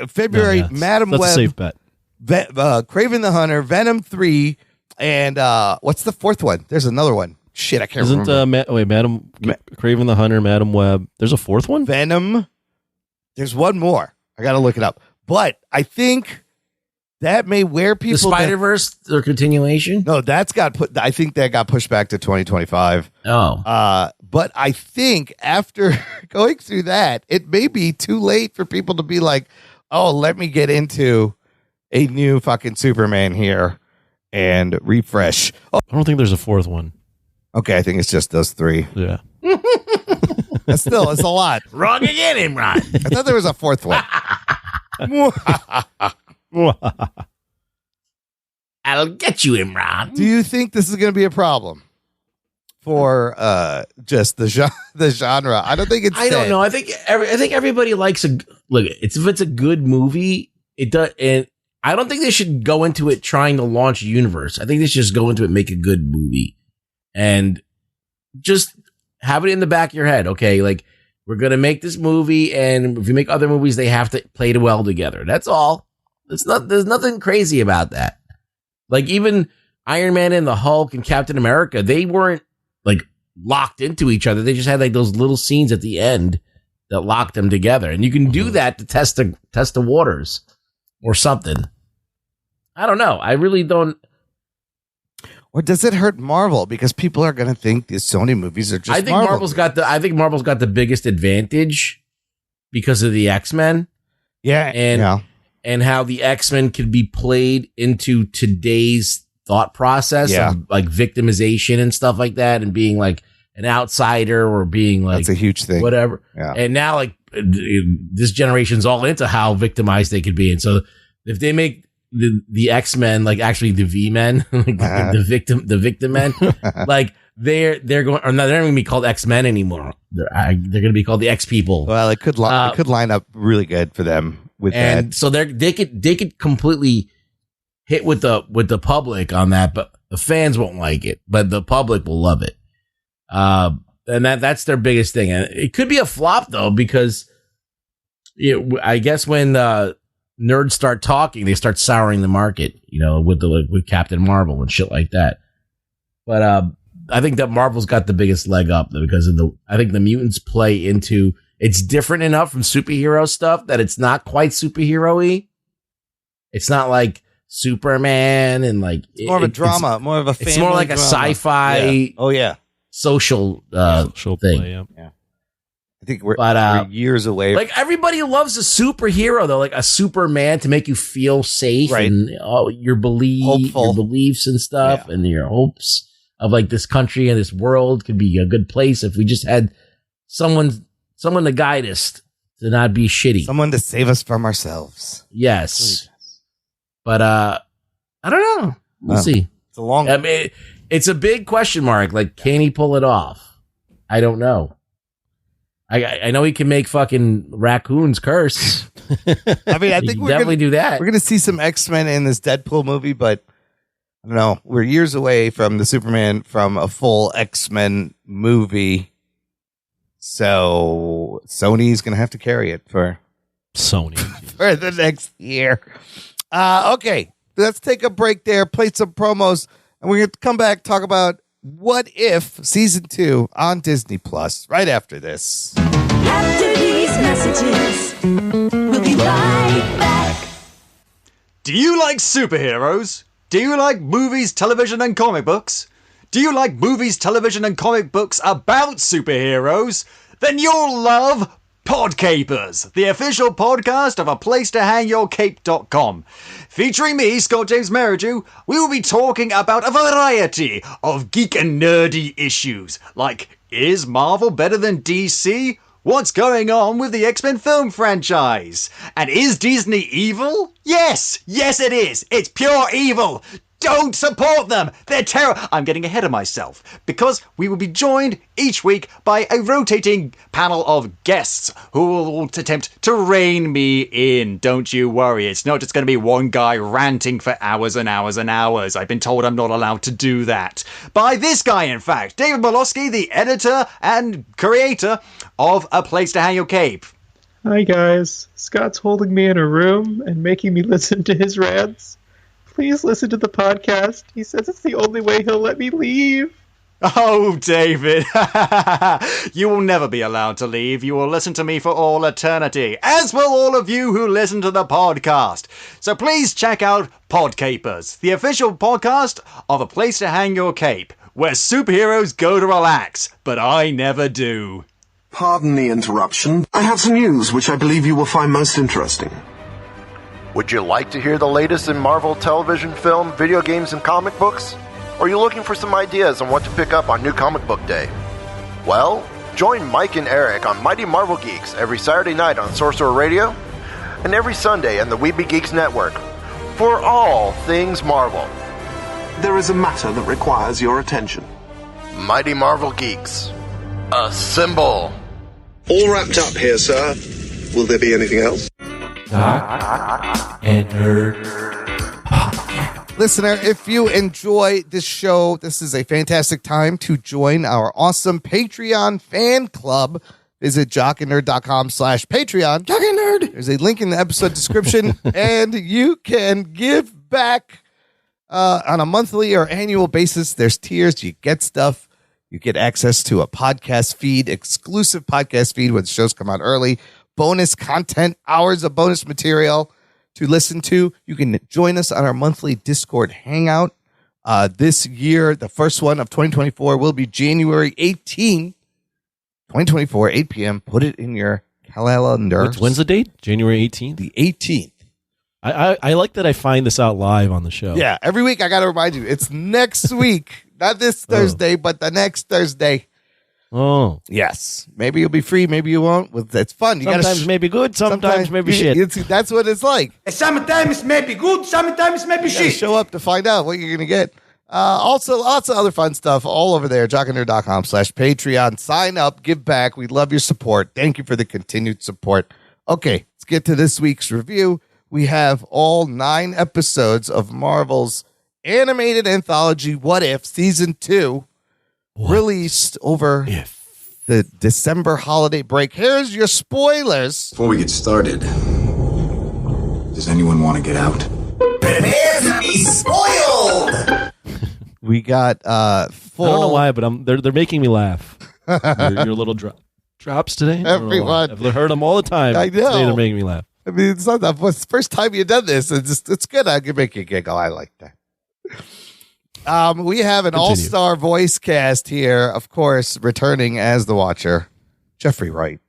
February, Madam Web. That's a safe bet. Kraven the Hunter, Venom 3, and what's the 4th one? There's another one. Shit, I can't remember. Madam Kraven the Hunter, Madam Web. There's a 4th one? Venom. There's one more. I got to look it up. But I think that may wear people. The Spider-Verse, their continuation? No, I think that got pushed back to 2025. Oh. But I think after going through that, it may be too late for people to be like, oh, let me get into a new fucking Superman here and refresh. Oh, I don't think there's a 4th one. Okay, I think it's just those 3. Yeah. It's a lot. Wrong again, Imran. I thought there was a 4th one. I'll get you, Imran. Do you think this is going to be a problem for just the genre? I don't think it's. I don't know. I think everybody likes if it's a good movie, it does. And I don't think they should go into it trying to launch a universe. I think they should just go into it, make a good movie. And just have it in the back of your head. Okay, like, we're going to make this movie, and if you make other movies, they have to play well together. That's all. There's nothing crazy about that. Like, even Iron Man and the Hulk and Captain America, they weren't like locked into each other. They just had like those little scenes at the end that locked them together. And you can do that to test the waters or something. I don't know. I really don't. Or does it hurt Marvel because people are going to think these Sony movies are just? I think Marvel's got the biggest advantage because of the X-Men. Yeah, and how the X-Men could be played into today's thought process of like victimization and stuff like that, and being like an outsider or being like that's a huge thing. Whatever. Yeah. And now like this generation's all into how victimized they could be, and so if they make the X-Men, like actually the V-Men, like the victim men, like they're going, or no, they're not going to be called X-Men anymore. They're going to be called the X-People. Well, it could line up really good for them with and that. so they could completely hit with the public on that, but the fans won't like it, but the public will love it. And that's their biggest thing. And it could be a flop though, because I guess when nerds start talking, they start souring the market, with Captain Marvel and shit like that. But I think that Marvel's got the biggest leg up because I think the mutants play into, it's different enough from superhero stuff that it's not quite superhero-y. It's not like Superman and like it's more of a drama, more of a family. It's more like drama. a sci-fi. Yeah. Oh yeah, social thing. Play, yeah. I think we're years away. Like everybody loves a superhero though, like a Superman to make you feel safe, right? And your beliefs and stuff, and your hopes of like this country and this world could be a good place if we just had someone to guide us to not be shitty, someone to save us from ourselves. Yes, but I don't know. We'll see. It's a long. I mean, it's a big question mark. Like, can he pull it off? I don't know. I know he can make fucking raccoons curse. I mean, I think we're definitely do that. We're going to see some X-Men in this Deadpool movie, but I don't know. We're years away from a full X-Men movie. So Sony's going to have to carry it for Sony for the next year. Okay, let's take a break there, play some promos, and we're going to come back, talk about What If Season 2 on Disney Plus right after this. After these messages, we'll be right back. Do you like superheroes? Do you like movies, television, and comic books? Do you like movies, television, and comic books about superheroes? Then you'll love Podcapers, the official podcast of aplacetohangyourcape.com. Featuring me, Scott James Merridew, we will be talking about a variety of geek and nerdy issues, like, is Marvel better than DC? What's going on with the X-Men film franchise? And is Disney evil? Yes! Yes it is! It's pure evil! Don't support them! They're terrible! I'm getting ahead of myself, because we will be joined each week by a rotating panel of guests who will attempt to rein me in. Don't you worry, it's not just going to be one guy ranting for hours and hours and hours. I've been told I'm not allowed to do that. By this guy, in fact, David Molosky, the editor and creator of A Place to Hang Your Cape. Hi guys, Scott's holding me in a room and making me listen to his rants. Please listen to the podcast. He says it's the only way he'll let me leave. Oh, David. You will never be allowed to leave. You will listen to me for all eternity, as will all of you who listen to the podcast. So please check out Podcapers, the official podcast of A Place to Hang Your Cape, where superheroes go to relax, but I never do. Pardon the interruption. I have some news which I believe you will find most interesting. Would you like to hear the latest in Marvel television, film, video games, and comic books? Or are you looking for some ideas on what to pick up on New Comic Book Day? Well, join Mike and Eric on Mighty Marvel Geeks every Saturday night on Sorcerer Radio and every Sunday on the Weeby Geeks Network for all things Marvel. There is a matter that requires your attention. Mighty Marvel Geeks. Assemble! All wrapped up here, sir. Will there be anything else? Jock and Nerd. Listener, if you enjoy this show, this is a fantastic time to join our awesome Patreon fan club. Visit jockandnerd.com/Patreon. Jock and Nerd. There's a link in the episode description, and you can give back on a monthly or annual basis. There's tiers. You get stuff. You get access to a podcast feed, exclusive podcast feed when the shows come out early. Bonus content, hours of bonus material to listen to. You can join us on our monthly Discord hangout. This year, the first one of 2024 will be January 18, 2024, 8 p.m. Put it in your calendar. When's the date? January 18th? The 18th. I like that I find this out live on the show. Yeah, every week I got to remind you. It's next week. Not this Thursday, but the next Thursday. Oh. Yes. Maybe you'll be free, maybe you won't. Well, it's fun. You Sometimes maybe good, sometimes maybe shit. That's what it's like. Sometimes maybe good, sometimes maybe You gotta show up to find out what you're going to get. Also, lots of other fun stuff all over there. jockandnerd.com/Patreon. Sign up, give back. We love your support. Thank you for the continued support. Okay, let's get to this week's review. We have all 9 episodes of Marvel's animated anthology What If Season 2 released over the December holiday break. Here's your spoilers. Before we get started, does anyone want to get out? Prepare to be spoiled! We got full. I don't know why, but they're making me laugh. your little drops today. Everyone. I've heard them all the time. I know. Today they're making me laugh. I mean, it's not the first time you've done this. It's good. I can make you giggle. I like that. We have an all-star voice cast here, of course, returning as the Watcher, Jeffrey Wright.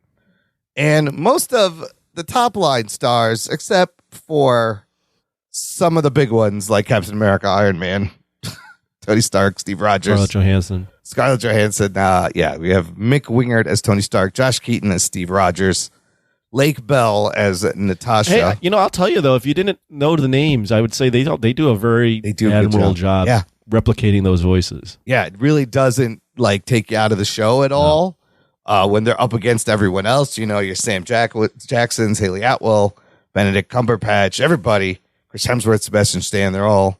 And most of the top line stars, except for some of the big ones like Captain America, Iron Man, Tony Stark, Steve Rogers. Scarlett Johansson. Yeah, we have Mick Wingert as Tony Stark, Josh Keaton as Steve Rogers, Lake Bell as Natasha. Hey, I'll tell you, though, if you didn't know the names, I would say they do a very admirable job replicating those voices. Yeah, it really doesn't take you out of the show at all. When they're up against everyone else, your Sam Jacksons, Haley Atwell, Benedict Cumberbatch, everybody, Chris Hemsworth, Sebastian Stan, they're all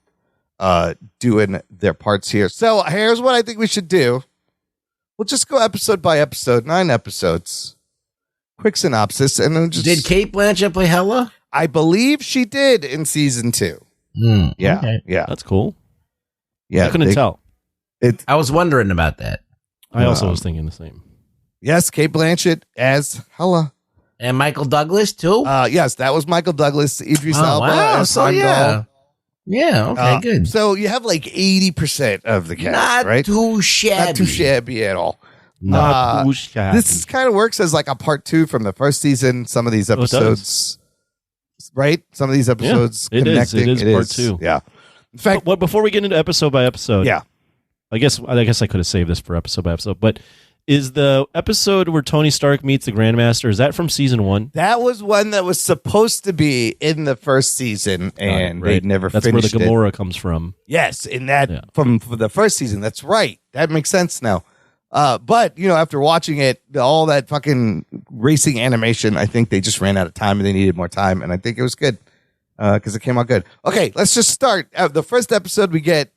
doing their parts here. So here's what I think we should do. We'll just go episode by episode, 9 episodes. Quick synopsis, and then just... Did Cate Blanchett play Hela? I believe she did in season 2. Yeah, okay. Yeah. That's cool. Yeah, I couldn't tell. I was wondering about that. I also was thinking the same. Yes, Cate Blanchett as Hela. And Michael Douglas, too? Yes, that was Michael Douglas. Idris Elba as so Heimdall. Yeah, okay, good. So you have 80% of the cast, Not right? too shabby. Not too shabby at all. Not too shabby. This kind of works as a part 2 from the first season. Some of these episodes, right? Some of these episodes connecting. It is part 2. Yeah. In fact, before we get into episode by episode, yeah, I guess I could have saved this for episode by episode. But is the episode where Tony Stark meets the Grandmaster, is that from season 1? that was one that was supposed to be in the first season, and they never That's finished where the Gamora comes from. Yes, in that from the first season. That's right. That makes sense now. But after watching it, all that fucking racing animation, I think they just ran out of time and they needed more time, and I think it was good because it came out good. Okay, let's just start. The first episode we get.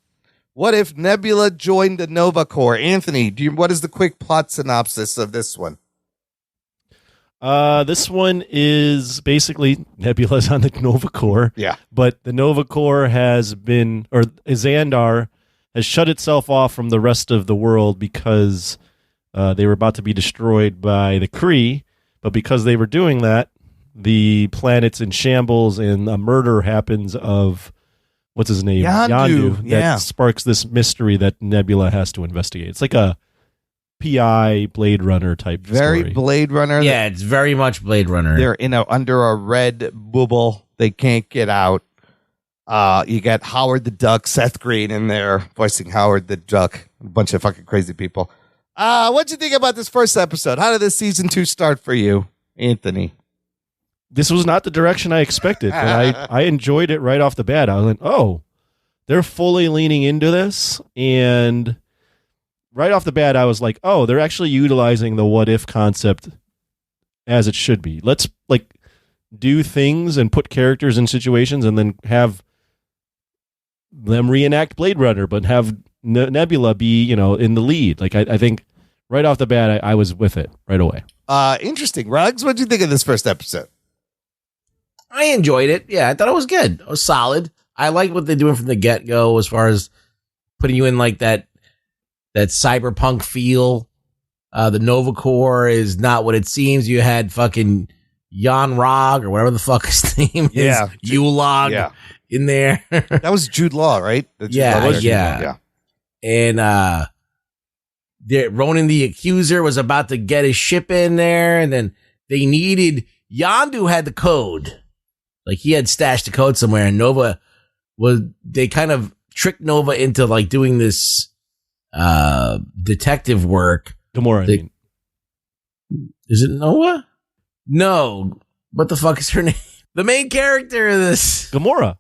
What if Nebula joined the Nova Corps? Anthony, what is the quick plot synopsis of this one? This one is basically Nebula's on the Nova Corps. Yeah. But the Nova Corps Xandar has shut itself off from the rest of the world because they were about to be destroyed by the Kree. But because they were doing that, the planet's in shambles and a murder happens of... What's his name? Yondu. That sparks this mystery that Nebula has to investigate. It's like a PI Blade Runner type Very story. Blade Runner. Yeah, it's very much Blade Runner. They're under a red bubble. They can't get out. You got Howard the Duck, Seth Green in there voicing Howard the Duck. A bunch of fucking crazy people. What'd you think about this first episode? How did this season 2 start for you, Anthony? This was not the direction I expected, but I enjoyed it right off the bat. I was like, oh, they're fully leaning into this. And right off the bat, I was like, oh, they're actually utilizing the what if concept as it should be. Let's do things and put characters in situations and then have them reenact Blade Runner, but have Nebula be, in the lead. I think right off the bat, I was with it right away. Interesting. Ruggs, what'd you think of this first episode? I enjoyed it. Yeah, I thought it was good. It was solid. I like what they're doing from the get-go as far as putting you in that cyberpunk feel. The Nova Corps is not what it seems. You had fucking Jan Rog or whatever the fuck his name is. Ulog in there. That was Jude Law, right? Yeah. And Ronan the Accuser was about to get his ship in there, and then they needed... Yondu had the code. He had stashed the code somewhere, and they kind of tricked Nova into doing this detective work Gamora, I mean. Is it Noah? No. What the fuck is her name? The main character of this. Gamora.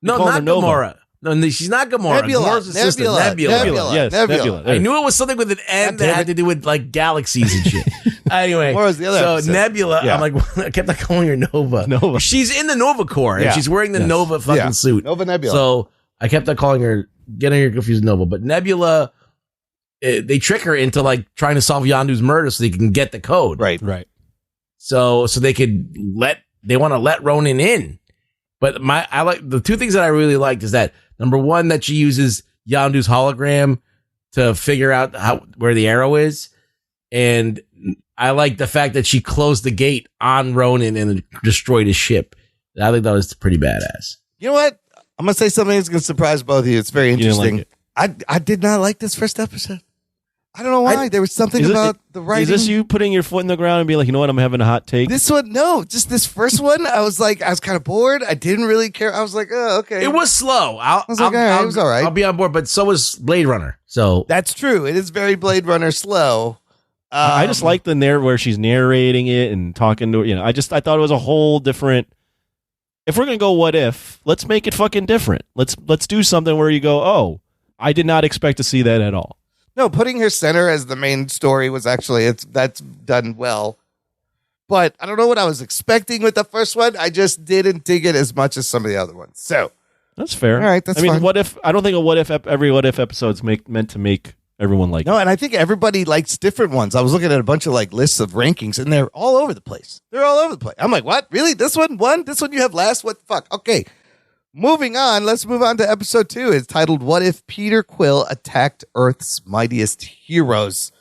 No, call her not Nova. Gamora. No, she's not Gamora. Nebula. Gamora's the sister. Nebula. Yes, Nebula. I knew it was something with an N that had to do with like galaxies and shit. Anyway, What was the other so episode? Nebula, Yeah. I'm like, I kept calling her Nova. Nova. She's in the Nova Corps and Yeah. she's wearing the Yes. Nova fucking Yeah. suit. Nova Nebula. So I kept on calling her, getting her confused with Nova. But Nebula, they trick her into like trying to solve Yondu's murder so they can get the code. Right. So they want to let Ronan in. But I like the two things that I really liked is that number one, that she uses Yondu's hologram to figure out where the arrow is. And I like the fact that she closed the gate on Ronan and destroyed his ship. I think that was pretty badass. You know what? I'm going to say something that's going to surprise both of you. It's very You didn't interesting. like I did not like this first episode. I don't know why. There was something Is it- about the writing. Is this you putting your foot in the ground and be like, you know what, I'm having a hot take? This one, no, just this first one. I was kind of bored. I didn't really care. I was like, oh, okay. It was slow. I was like, all right, it was all right. I'll be on board, but so was Blade Runner. So That's true. It is very Blade Runner slow. I just like the narrative where she's narrating it and talking to, I thought it was a whole different. If we're gonna go what if, let's make it fucking different. Let's do something where you go, oh, I did not expect to see that at all. No, putting her center as the main story was actually that's done well. But I don't know what I was expecting with the first one. I just didn't dig it as much as some of the other ones. So That's fair. All right, that's I mean, fine. what if? I don't think every what if episode's meant to make everyone like. no, and I think everybody likes different ones. I was looking at a bunch of like lists of rankings, and they're all over the place. They're all over the place. I'm like, what? Really? This one won? This one you have last? What the fuck? Okay. Moving on, let's move on to episode 2. It's titled What If Peter Quill Attacked Earth's Mightiest Heroes?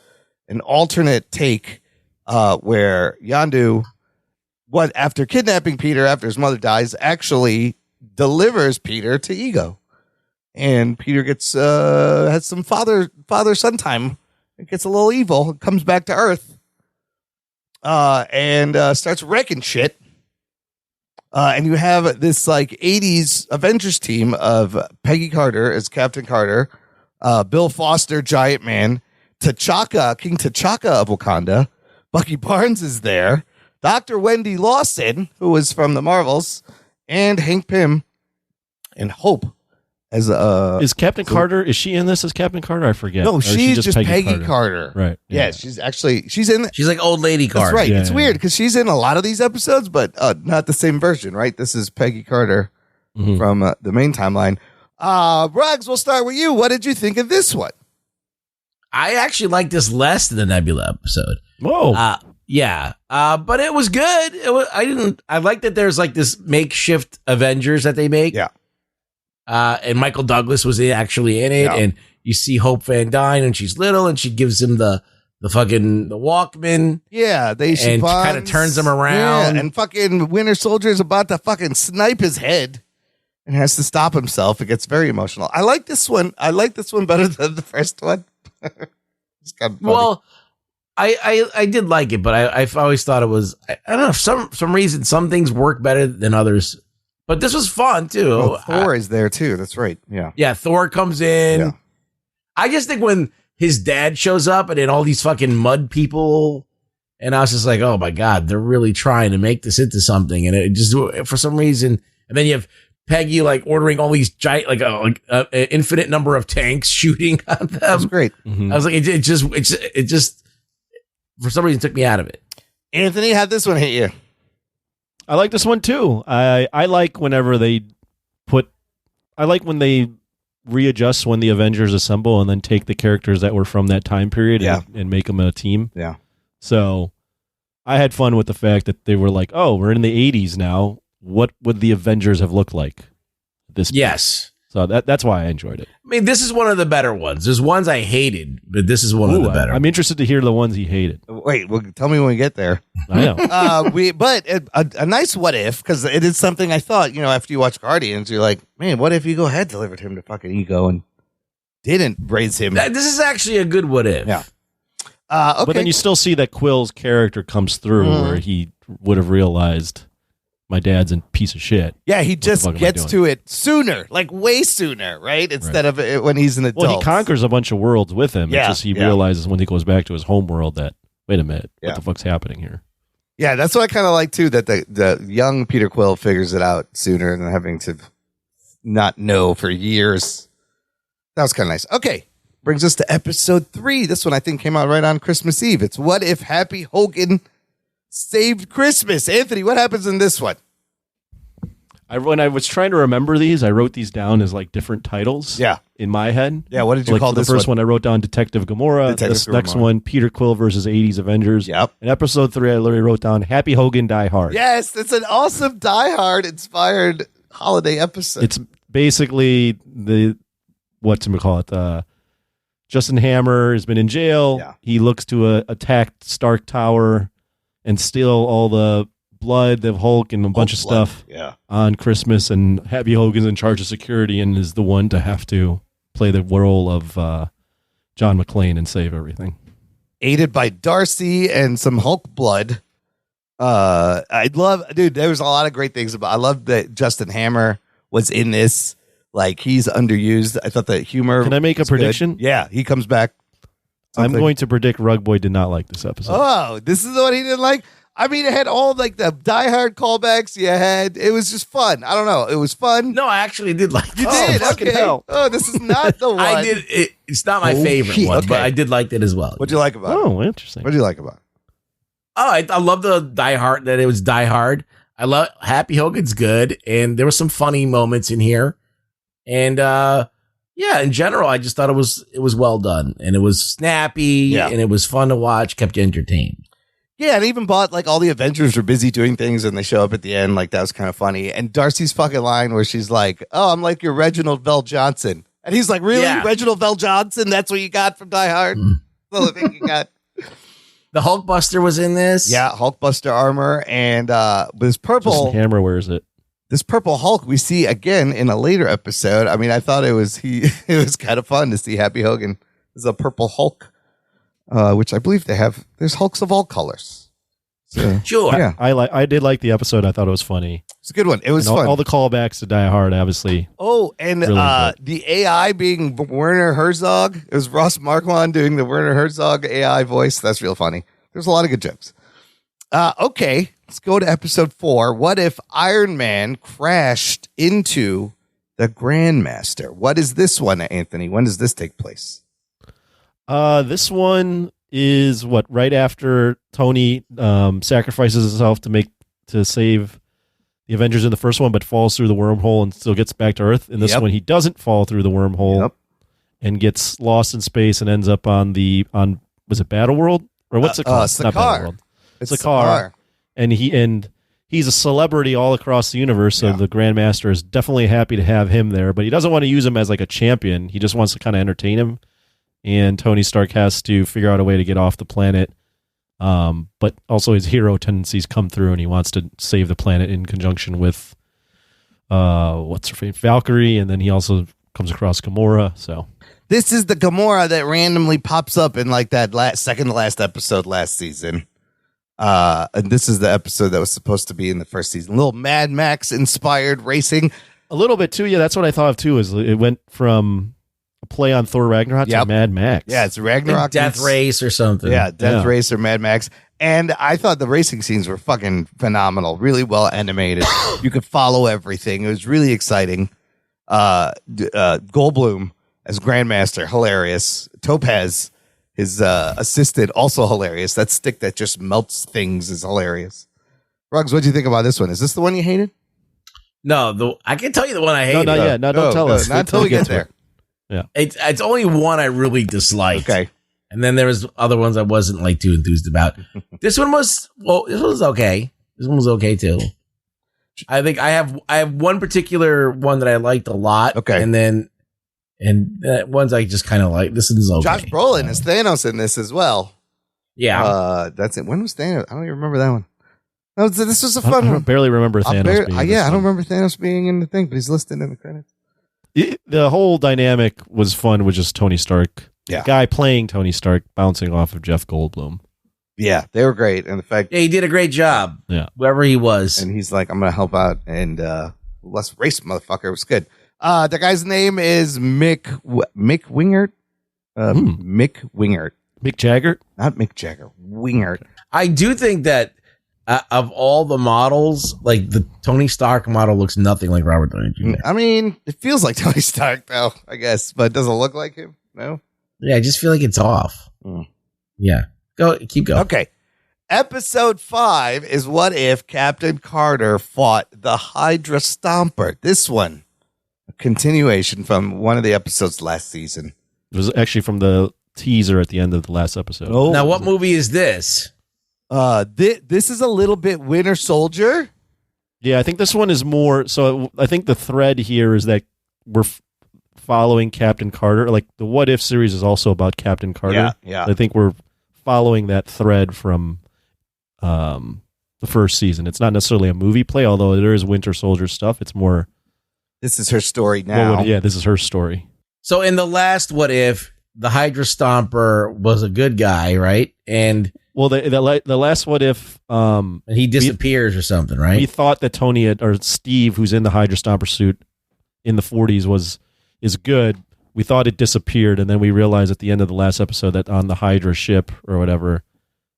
An alternate take where Yondu, after kidnapping Peter after his mother dies, actually delivers Peter to Ego. And Peter gets has some father-son time. It gets a little evil, comes back to Earth, and starts wrecking shit. And you have this like 80s Avengers team of Peggy Carter as Captain Carter, Bill Foster, Giant Man, T'Chaka, King T'Chaka of Wakanda, Bucky Barnes is there, Dr. Wendy Lawson, who was from the Marvels, and Hank Pym, and Hope as is Captain Carter? Is she in this as Captain Carter? I forget. No, Or is she she's just Peggy Carter. Right. Yeah, she's in. She's like old lady Carter. That's right. Yeah, It's yeah, weird because she's in a lot of these episodes, but not the same version, right? This is Peggy Carter from the main timeline. Ruggs, we'll start with you. What did you think of this one? I actually liked this less than the Nebula episode. Whoa. Yeah. But it was good. I like that there's like this makeshift Avengers that they make. Yeah. And Michael Douglas was actually in it. Yeah. And you see Hope Van Dyne and she's little and she gives him the Walkman. Yeah, and kind of turns him around. Yeah, and fucking Winter Soldier is about to fucking snipe his head and has to stop himself. It gets very emotional. I like this one. I like this one better than the first one. It's kind of funny. Well, I did like it, but I've always thought it was, I don't know, for some reason, some things work better than others. But this was fun too. Oh, Thor is there too. That's right. Yeah. Yeah, Thor comes in. Yeah. I just think when his dad shows up and then all these fucking mud people, and I was just like, oh my God, they're really trying to make this into something. And it just, for some reason, and then you have Peggy like ordering all these giant, like an infinite number of tanks shooting on them. That's great. I was like, it just, for some reason, took me out of it. Anthony, how'd this one hit you? I like this one too. I like whenever they I like when they readjust when the Avengers assemble and then take the characters that were from that time period and make them a team. Yeah. So I had fun with the fact that they were like, oh, we're in the 80s now. What would the Avengers have looked like? Yes. So that's why I enjoyed it. I mean, this is one of the better ones. There's ones I hated, but this is one of the better. I'm interested to hear the ones he hated. Wait, well, tell me when we get there. I know. But a nice what if, because it is something I thought, after you watch Guardians, you're like, man, what if Ego had delivered him to fucking Ego and didn't raise him? This is actually a good what if. Yeah. Okay. But then you still see that Quill's character comes through where he would have realized my dad's a piece of shit. Yeah, he What the just fuck am I gets doing? to it sooner, like way sooner, right? Instead of it when he's an adult. Well, he conquers a bunch of worlds with him. Yeah, It's just he yeah. realizes when he goes back to his home world that, wait a minute, Yeah. what the fuck's happening here? Yeah, that's what I kind of like too. That the young Peter Quill figures it out sooner than having to not know for years. That was kind of nice. Okay, brings us to episode 3. This one I think came out right on Christmas Eve. It's What If Happy Hogan Saved Christmas? Anthony, what happens in this one? When I was trying to remember these, I wrote these down as like different titles. Yeah. In my head. Yeah, what did you Like, call for the this first one? one? I wrote down Detective Gamora. Detective This next Gamora. one, Peter Quill versus 80s Avengers. Yep. In episode 3, I literally wrote down Happy Hogan Die Hard. Yes, it's an awesome Die Hard inspired holiday episode. It's basically the whatchamacallit, Justin Hammer has been in jail. Yeah. He looks to attack Stark Tower and steal all the blood of Hulk and a bunch of blood. stuff Yeah. on Christmas, and Happy Hogan's in charge of security and is the one to have to play the role of John McClane and save everything. Aided by Darcy and some Hulk blood. I love, dude, there was a lot of great things about. I love that Justin Hammer was in this. Like, he's underused. I thought the humor. Can I make a was good. prediction? Yeah, he comes back. I'm going to predict Rug Boy did not like this episode. Oh, this is the one he didn't like. I mean, it had all like the Die Hard callbacks. You had. It was just fun. I don't know. It was fun. No, I actually did like this. You did. fucking Okay. hell. Oh, this is not the one. I did. It's not my favorite one, but okay. I did like it as well. What'd you like about it? Oh, interesting. What'd you like about it? Oh, I love the Die Hard, that it was Die Hard. I love Happy Hogan's good, and there were some funny moments in here. And yeah, in general, I just thought it was well done, and it was snappy, and it was fun to watch, kept you entertained. Yeah, and even bought like all the Avengers were busy doing things and they show up at the end. Like, that was kind of funny. And Darcy's fucking line where she's like, "Oh, I'm like your Reginald Vell Johnson." And he's like, "Really? Yeah. Reginald Vell Johnson? That's what you got from Die Hard?" That's the thing you got. The Hulkbuster was in this. Yeah, Hulkbuster armor and this purple Justin Hammer wears it. this purple Hulk we see again in a later episode. I mean, I thought it was it was kind of fun to see Happy Hogan as a purple Hulk, which I believe they have. There's Hulks of all colors. So, Sure. yeah, I did like the episode. I thought it was funny. it's a good one. It was And fun. all the callbacks to Die Hard, obviously. Oh, and Really good. the AI being Werner Herzog. It was Ross Marquand doing the Werner Herzog AI voice. That's real funny. There's a lot of good jokes. Okay, let's go to episode 4. What if Iron Man crashed into the Grandmaster? What is this one, Anthony? When does this take place? This one is right after Tony sacrifices himself to save the Avengers in the first one, but falls through the wormhole and still gets back to Earth. In this Yep. one, he doesn't fall through the wormhole and gets lost in space and ends up on was it Battle World or what's it called? Not Battle Sakaar. World. It's Sakaar. And he's a celebrity all across the universe, so the Grandmaster is definitely happy to have him there, but he doesn't want to use him as like a champion. He just wants to kind of entertain him. And Tony Stark has to figure out a way to get off the planet. But also his hero tendencies come through, and he wants to save the planet in conjunction with what's her name, Valkyrie, and then he also comes across Gamora. So This is the Gamora that randomly pops up in like that second to last episode last season. And this is the episode that was supposed to be in the first season. A little Mad Max inspired racing. a little bit too. Yeah, that's what I thought of too. Is it went from a play on Thor Ragnarok to Mad Max. Yeah, it's Ragnarok. Death Race or something. Yeah, Death Race or Mad Max. And I thought the racing scenes were fucking phenomenal. Really well animated. You could follow everything. It was really exciting. Goldblum as Grandmaster, hilarious. Topaz, his assistant, also hilarious. That stick that just melts things is hilarious. Ruggs, what do you think about this one? Is this the one you hated? No, I can tell you the one I hated. not yet. No, don't tell us. Not until we get there. Yeah, it's only one I really disliked. Okay, and then there was other ones I wasn't like too enthused about. This one was okay. This one was okay too. I think I have one particular one that I liked a lot. Okay, and ones I just kind of like. This is okay. Josh Brolin is Thanos in this as well. Yeah, that's it. When was Thanos? I don't even remember that one. This was a fun I one. barely remember Thanos. I don't remember Thanos being in the thing, but he's listed in the credits. The whole dynamic was fun with just Tony Stark. Yeah. The guy playing Tony Stark bouncing off of Jeff Goldblum. Yeah, they were great. And the fact, Yeah, he did a great job. Yeah. Wherever he was. And he's like, I'm going to help out. And let's race, motherfucker. It was good. The guy's name is Mick Wingert. Mick Wingert. Mick Jagger? Not Mick Jagger. Wingert. I do think that of all the models, like the Tony Stark model looks nothing like Robert Downey Jr. I mean, it feels like Tony Stark, though, I guess. But it doesn't look like him. No? Yeah, I just feel like it's off. Yeah. Keep going. Okay. Episode 5 is what if Captain Carter fought the Hydra Stomper. This one, a continuation from one of the episodes last season. It was actually from the teaser at the end of the last episode. Now, what movie is this? This is a little bit Winter Soldier. Yeah, I think this one is more. So I think the thread here is that we're following Captain Carter. Like the What If series is also about Captain Carter. Yeah. I think we're following that thread from the first season. It's not necessarily a movie play, although there is Winter Soldier stuff. It's more. This is her story now. This is her story. So in the last What If, the Hydra Stomper was a good guy, right? And the last What If, and he disappears or something, right? We thought that Tony or Steve, who's in the Hydra Stomper suit in the 40s, is good. We thought it disappeared, and then we realized at the end of the last episode that on the Hydra ship or whatever,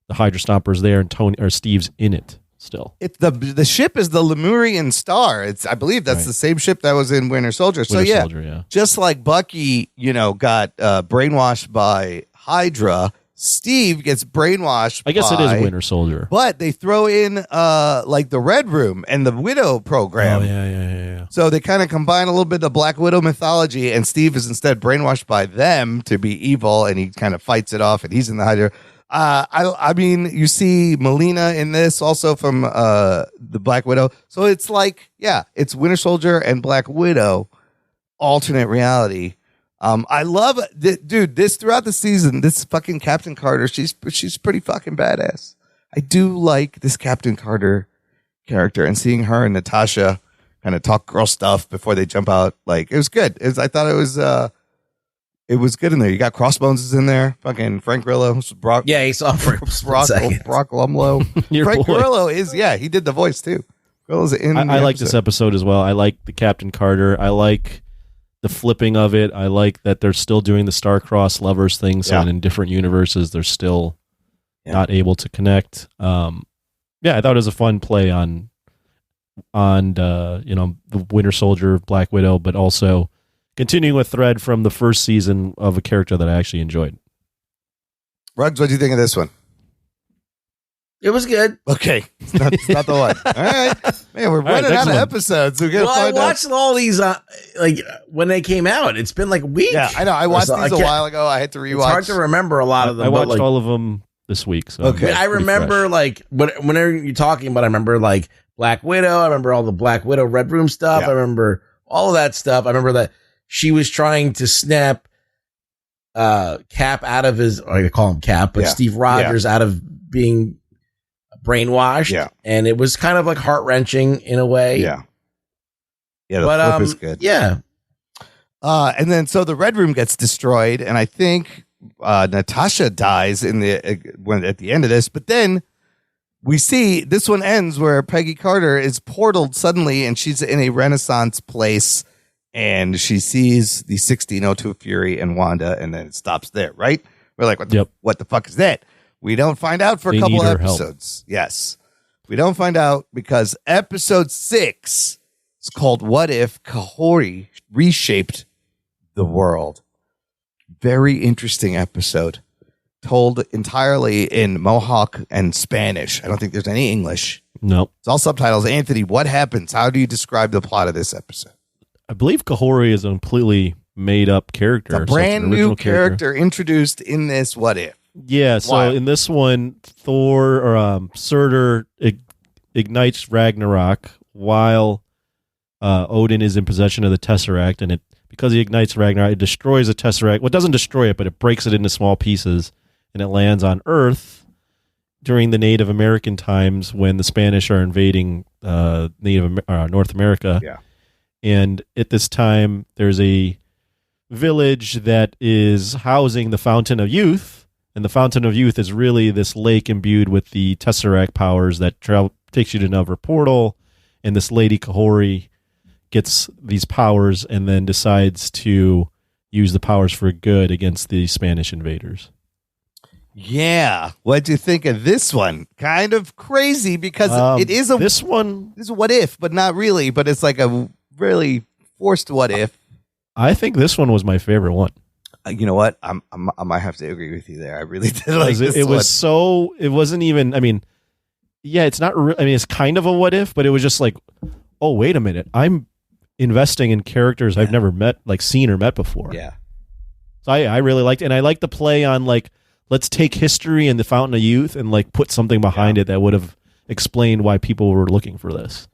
the Hydra Stomper's there, and Tony or Steve's in it still. It's the ship is the Lemurian Star. I believe that's the same ship that was in Winter Soldier. Soldier, just like Bucky, got brainwashed by Hydra, Steve gets brainwashed. I guess it is Winter Soldier, but they throw in like the Red Room and the Widow program. Oh yeah. So they kind of combine a little bit of Black Widow mythology, and Steve is instead brainwashed by them to be evil, and he kind of fights it off, and he's in the Hydra. I mean, you see Melina in this also from the Black Widow. So it's like, it's Winter Soldier and Black Widow, alternate reality. I love dude, this throughout the season, this fucking Captain Carter, she's pretty fucking badass. I do like this Captain Carter character, and seeing her and Natasha kind of talk girl stuff before they jump out. Like, it was good. I thought it was good in there. You got Crossbones is in there. Fucking Frank Grillo. Brock. Yeah, he saw Brock Lumlow. Frank Grillo is, he did the voice too. Grillo's in I like this episode as well. I like the Captain Carter. I like the flipping of it. I like that they're still doing the star-crossed lovers thing. So in different universes, they're still not able to connect. I thought it was a fun play on the Winter Soldier, Black Widow, but also continuing with thread from the first season of a character that I actually enjoyed. Ruggs, what do you think of this one? It was good. Okay. It's not the one. All right. Man, we're running out of episodes. So I watched all these like when they came out. It's been like weeks. Yeah, I know. I watched these a while ago. I had to rewatch. It's hard to remember a lot of them. I watched all of them this week. So okay. I remember like whenever you're talking about, I remember like Black Widow. I remember all the Black Widow Red Room stuff. I remember all of that stuff. I remember that she was trying to snap Cap out of his, or I call him Cap, but Steve Rogers out of being brainwashed. Yeah. And it was kind of like heart-wrenching in a way. Yeah. Yeah, the flip is good. Yeah. And then so the Red Room gets destroyed, and I think Natasha dies at the end of this, but then we see this one ends where Peggy Carter is portaled suddenly, and she's in a Renaissance place, and she sees the 1602 Fury and Wanda, and then it stops there, right? We're like, what the fuck is that? We don't find out for a couple of episodes. Yes. We don't find out because episode 6 is called What If Kahori Reshaped the World. Very interesting episode. Told entirely in Mohawk and Spanish. I don't think there's any English. No. It's all subtitles. Anthony, what happens? How do you describe the plot of this episode? I believe Kahori is a completely made up character. It's a brand new character introduced in this What If. Yeah, so in this one, Thor or Surtur ignites Ragnarok while Odin is in possession of the Tesseract, and because he ignites Ragnarok, it destroys the Tesseract. Well, it doesn't destroy it, but it breaks it into small pieces, and it lands on Earth during the Native American times when the Spanish are invading North America. Yeah. And at this time, there's a village that is housing the Fountain of Youth, And the Fountain of Youth is really this lake imbued with the Tesseract powers that takes you to another portal. And this lady Kahori gets these powers and then decides to use the powers for good against the Spanish invaders. Yeah. What'd you think of this one? Kind of crazy because it is a this one is a what if, but not really. But it's like a really forced what if. I think this one was my favorite one. You know what? I might have to agree with you there. I really did like this. It was so. It wasn't even. I mean, yeah, it's not. I mean, it's kind of a what if, but it was just like, oh, wait a minute, I'm investing in characters I've never met, like seen or met before. Yeah. So I really liked it, and I like the play on like, let's take history and the Fountain of Youth and like put something behind it that would have explained why people were looking for this.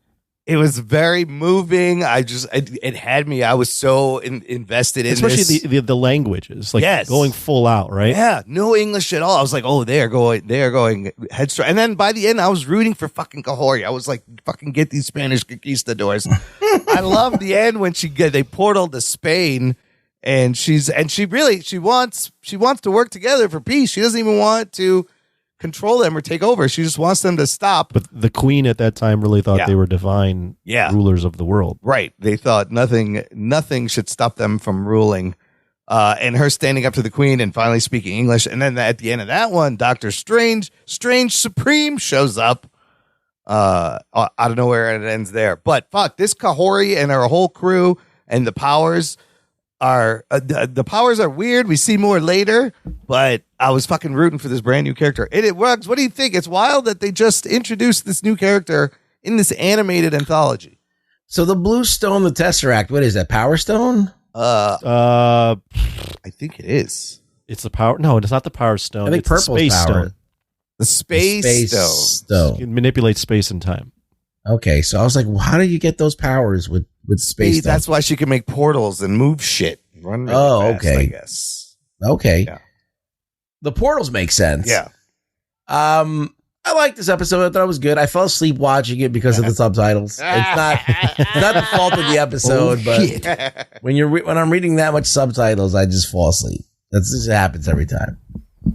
It was very moving. It had me. I was so invested in especially this. the languages, like Yes. going full out, right? Yeah, no English at all. I was like, oh, they are going headstrong. And then by the end, I was rooting for fucking Kahori. I was like, fucking get these Spanish conquistadors. I love the end when they portal to Spain, and she wants to work together for peace. She doesn't even want to control them or take over. She just wants them to stop. But the queen at that time really thought they were divine rulers of the world. Right. They thought nothing should stop them from ruling. And her standing up to the queen and finally speaking English. And then at the end of that one, Doctor Strange Supreme shows up out of nowhere, and it ends there. But fuck, this Kahori and her whole crew and the powers are the powers are weird. We see more later, but I was fucking rooting for this brand new character. It works. What do you think? It's wild that they just introduced this new character in this animated anthology. So the blue stone, the Tesseract, what is that? Power Stone? I think it is. It's the power. No, it's not the Power Stone. I think it's the purple's Space power. Stone. The Space Stone. It manipulates space and time. Okay, so I was like, well, how do you get those powers with Space Stone? That's why she can make portals and move shit. Run really fast, okay. I guess. Okay. Yeah. The portals make sense. Yeah. I liked this episode. I thought it was good. I fell asleep watching it because of the subtitles. It's not the fault of the episode, but when I'm reading that much subtitles, I just fall asleep. That just happens every time.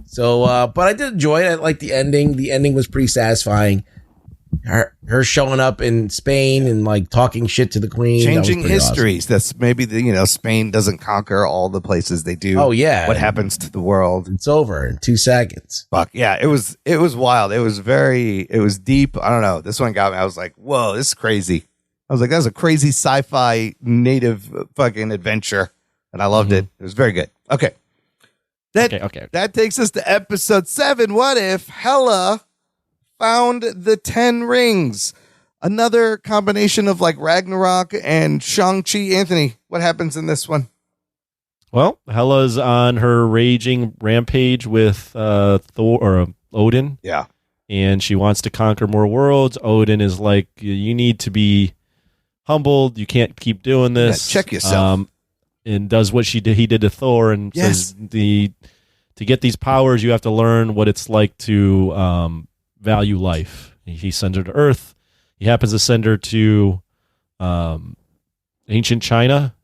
So, but I did enjoy it. I liked the ending. The ending was pretty satisfying. Her showing up in Spain and like talking shit to the queen, changing histories. Awesome. That's maybe Spain doesn't conquer all the places they do. Oh yeah, what happens to the world? It's over in 2 seconds. Fuck yeah, it was wild. It was deep. I don't know. This one got me. I was like, whoa, this is crazy. I was like, that was a crazy sci-fi native fucking adventure, and I loved it. It was very good. Okay. That takes us to episode 7. What if Hela found the 10 rings? Another combination of like Ragnarok and Shang-Chi. Anthony, what happens in this one? Well, Hela's on her raging rampage with Thor or Odin. Yeah. And she wants to conquer more worlds. Odin is like, you need to be humbled. You can't keep doing this. Yeah, check yourself. And does what he did to Thor and says to get these powers, you have to learn what it's like to value life. He sends her to Earth. He happens to send her to ancient China,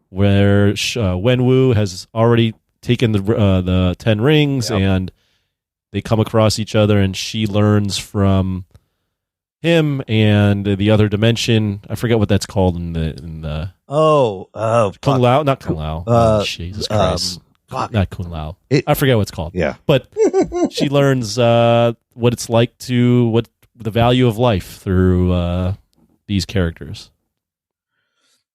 where Wenwu has already taken the 10 rings, and they come across each other, and she learns from him and the other dimension. I forget what that's called in the Kung Lao, not Kung Lao. Jesus Christ. Not Kung Lao. I forget what it's called. Yeah. But she learns what it's like what the value of life through these characters.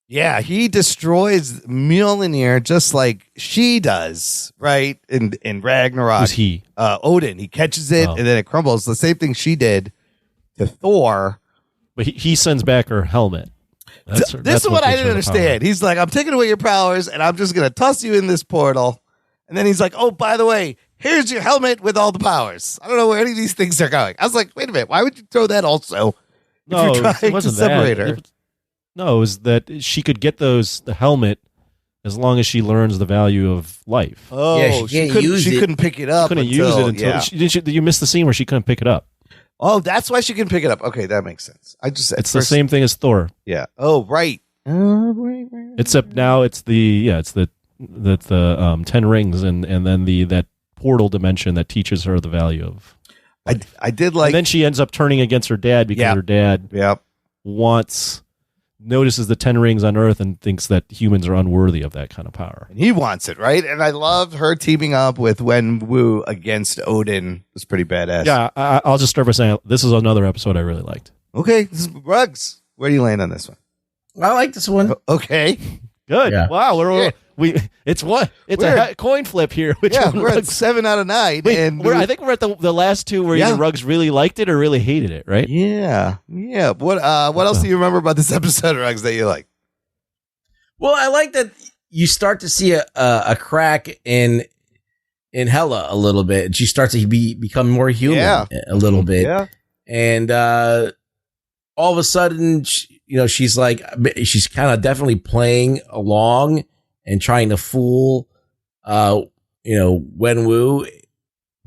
Yeah, he destroys Mjolnir just like she does, right? In Ragnarok. Who's he? Odin. He catches it and then it crumbles. The same thing she did to Thor. But he sends back her helmet. This is what I didn't understand. He's like, I'm taking away your powers and I'm just going to toss you in this portal. And then he's like, oh, by the way, here's your helmet with all the powers. I don't know where any of these things are going. I was like, wait a minute. Why would you throw that also? No, if you're trying it wasn't to separate that. her. No, it was that she could get the helmet as long as she learns the value of life. Oh, yeah, she couldn't pick it up. Couldn't use it until you missed the scene where she couldn't pick it up. Oh, that's why she can pick it up. Okay, that makes sense. It's the same thing as Thor. Yeah. Oh, right. Except now it's the 10 rings and then that portal dimension that teaches her the value of. I did like. And then she ends up turning against her dad because her dad notices the 10 rings on Earth and thinks that humans are unworthy of that kind of power. And he wants it, right? And I loved her teaming up with Wen Wu against Odin. It was pretty badass. Yeah, I'll just start by saying this is another episode I really liked. Okay, this is Rugs. Where do you land on this one? I like this one. Okay. Good. Yeah. Wow, it's a coin flip here. We're at 7 out of 9. I think we're at the last two where either Ruggs really liked it or really hated it, right? Yeah. What else do you remember about this episode, Ruggs, that you like? Well, I like that you start to see a crack in Hela a little bit. She starts to become more human a little bit. Yeah. And all of a sudden, she's kind of definitely playing along and trying to fool, Wenwu.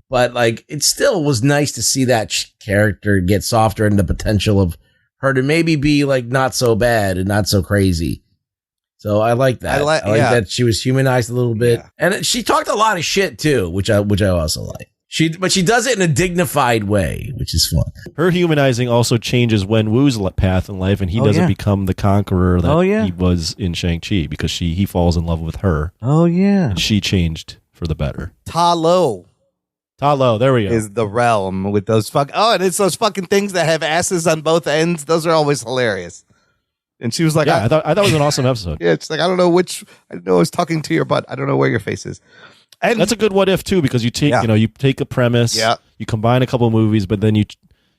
But like, it still was nice to see that character get softer and the potential of her to maybe be like not so bad and not so crazy. So I like that. I like that she was humanized a little bit, and she talked a lot of shit too, which I also like. But she does it in a dignified way, which is fun. Her humanizing also changes Wen Wu's path in life, and he doesn't become the conqueror that he was in Shang-Chi because he falls in love with her. Oh, yeah. And she changed for the better. Ta Lo, there we go. Is the realm with those and it's those fucking things that have asses on both ends. Those are always hilarious. And she was like, I thought it was an awesome episode. Yeah, it's like, I don't know I know I was talking to your butt. I don't know where your face is. And that's a good what if too, because you take you take a premise, you combine a couple of movies, but then you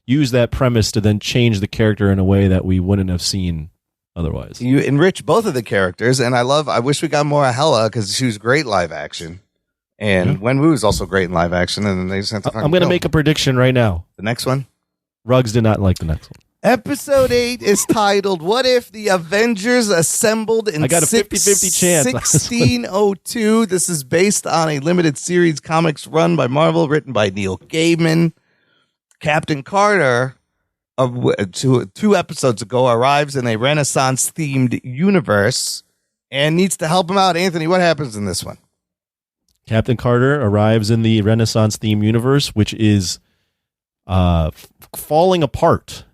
use that premise to then change the character in a way that we wouldn't have seen otherwise. You enrich both of the characters, and I wish we got more of Hela because she was great live action, and Wen Wu is also great in live action, and then they just have to. I'm going to make a prediction right now. The next one, Ruggs did not like the next one. Episode 8 is titled "What If the Avengers Assembled in I got a 50-50 chance. 1602." This is based on a limited series comics run by Marvel, written by Neil Gaiman. Captain Carter, two episodes ago, arrives in a Renaissance-themed universe and needs to help him out. Anthony, what happens in this one? Captain Carter arrives in the Renaissance-themed universe, which is falling apart.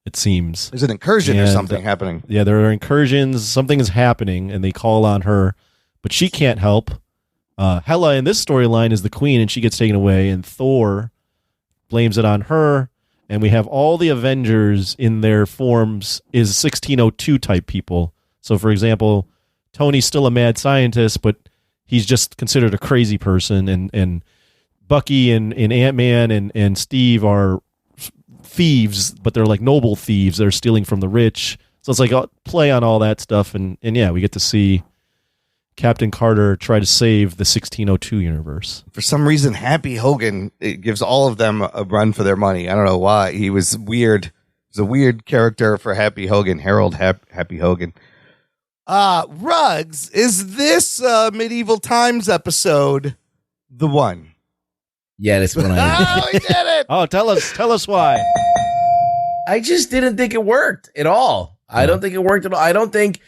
It seems there's an incursion or something happening. Yeah, there are incursions. Something is happening, and they call on her, but she can't help. Hela in this storyline is the queen, and she gets taken away, and Thor blames it on her. And we have all the Avengers in their forms is 1602 type people. So, for example, Tony's still a mad scientist, but he's just considered a crazy person, and Bucky and Ant-Man and Steve are thieves, but they're like noble thieves. They're stealing from the rich. So it's like a play on all that stuff. And we get to see Captain Carter try to save the 1602 universe. For some reason, Happy Hogan gives all of them a run for their money. I don't know why. He was weird. He was a weird character for Happy Hogan, Harold Happy Hogan. Ruggs, is this Medieval Times episode the one? Yeah, that's what Oh, he did it! Oh, tell us why. I just didn't think it worked at all. I don't think it worked at all. I don't think,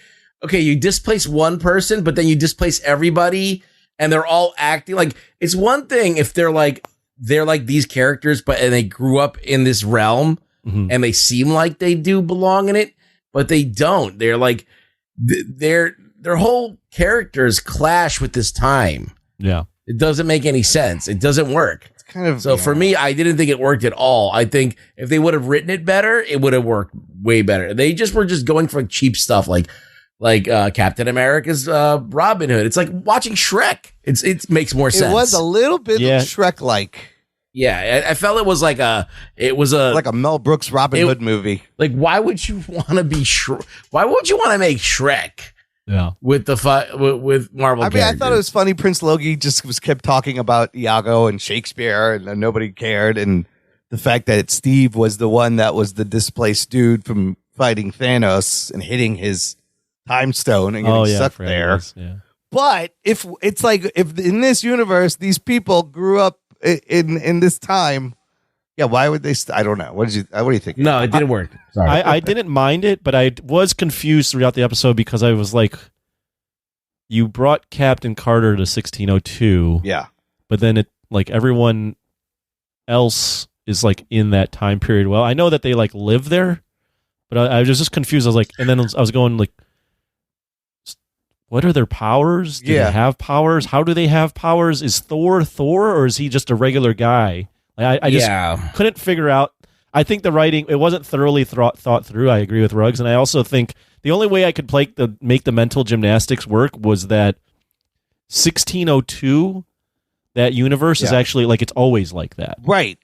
okay, you displace one person, but then you displace everybody and they're all acting like, it's one thing if they're like these characters, and they grew up in this realm and they seem like they do belong in it, but they don't. They're like, their whole characters clash with this time. Yeah. It doesn't make any sense. It doesn't work. It's kind of for me, I didn't think it worked at all. I think if they would have written it better, it would have worked way better. They were just going for cheap stuff like Captain America's Robin Hood. It's like watching Shrek. It makes more sense. It was a little bit Shrek-like. Yeah, I felt it was like a Mel Brooks Robin Hood movie. Like, why would you want to be why would you want to make Shrek? Yeah, with with Marvel. I mean, I thought it was funny. Prince Logie just kept talking about Iago and Shakespeare, and nobody cared. And the fact that Steve was the one that was the displaced dude from fighting Thanos and hitting his time stone and getting sucked there. Yeah. But if in this universe these people grew up in this time, why would they? I don't know. What do you think? No, it didn't work. Sorry. I didn't mind it, but I was confused throughout the episode because I was like, you brought Captain Carter to 1602. Yeah. But then like everyone else is like in that time period. Well, I know that they like live there, but I was just confused. I was like, and then I was going like, what are their powers? Do they have powers? How do they have powers? Is Thor, or is he just a regular guy? Like, I just couldn't figure out. I think the writing, it wasn't thoroughly thought through. I agree with Ruggs. And I also think the only way I could make the mental gymnastics work was that 1602, that universe is actually like, it's always like that. Right.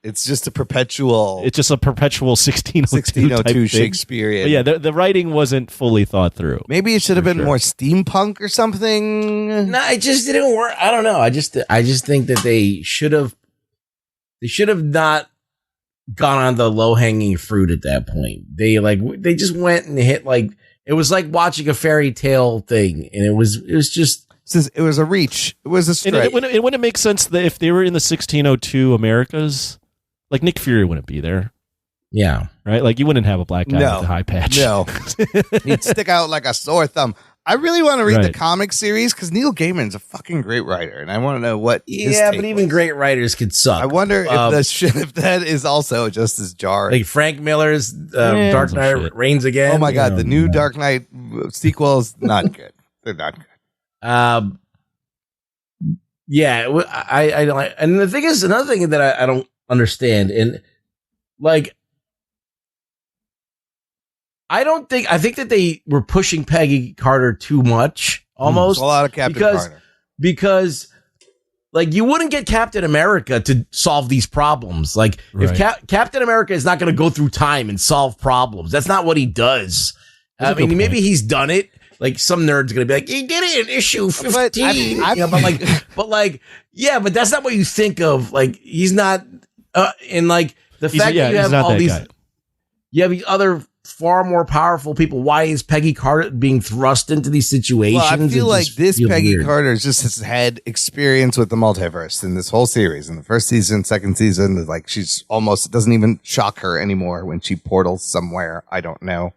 It's just a perpetual. It's just a perpetual 1602 Shakespearean. But yeah, the writing wasn't fully thought through. Maybe it should have been more steampunk or something. No, it just didn't work. I don't know. I just think that they should have not gone on the low hanging fruit at that point. They just went and hit like, it was like watching a fairy tale thing, and it was just. It was a reach. It was a stretch. It wouldn't make sense that if they were in the 1602 Americas, like Nick Fury wouldn't be there. Yeah. Right? Like you wouldn't have a black guy with a high patch. No. He'd stick out like a sore thumb. I really want to read the comic series because Neil Gaiman's a fucking great writer, and I want to know what. Yeah, but even great writers could suck. I wonder if that is also just as jarring. Like Frank Miller's Dark Knight Reigns Again. Oh my God, the new Dark Knight sequel is not good. They're not good. Yeah, I don't. And the thing is, another thing that I don't understand, and like, I think that they were pushing Peggy Carter too much, almost. A lot of Captain Carter. Because like, you wouldn't get Captain America to solve these problems. Like, if Captain America is not going to go through time and solve problems, that's not what he does. I mean, maybe he's done it. Like, some nerd's gonna be like, he did it in issue 15. But that's not what you think of. Like, he's not. And like the fact that you have all these, you have these other far more powerful people. Why is Peggy Carter being thrust into these situations? Well, I feel like this Peggy Carter just has had experience with the multiverse in this whole series. In the first season, second season, like she's almost, it doesn't even shock her anymore when she portals somewhere. I don't know.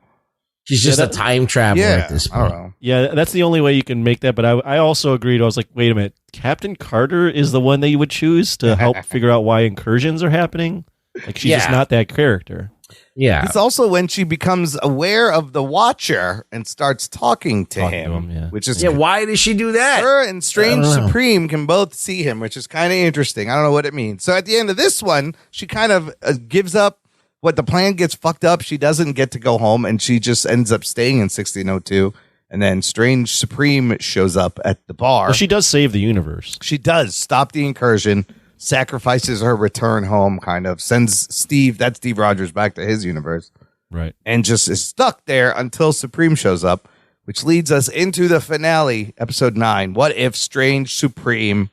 She's just a time traveler at this point. I don't know. Yeah, that's the only way you can make that. But I also agreed. I was like, wait a minute. Captain Carter is the one that you would choose to help figure out why incursions are happening? Like, she's just not that character. Yeah. It's also when she becomes aware of the Watcher and starts talking to him. Which is why does she do that? Her and Strange Supreme can both see him, which is kind of interesting. I don't know what it means. So at the end of this one, she kind of gives up. What the plan gets fucked up, she doesn't get to go home, and she just ends up staying in 1602. And then Strange Supreme shows up at the bar. Well, she does save the universe. She does stop the incursion, sacrifices her return home, kind of sends Steve Rogers back to his universe, right? And just is stuck there until Supreme shows up, which leads us into the finale, episode 9. What if Strange Supreme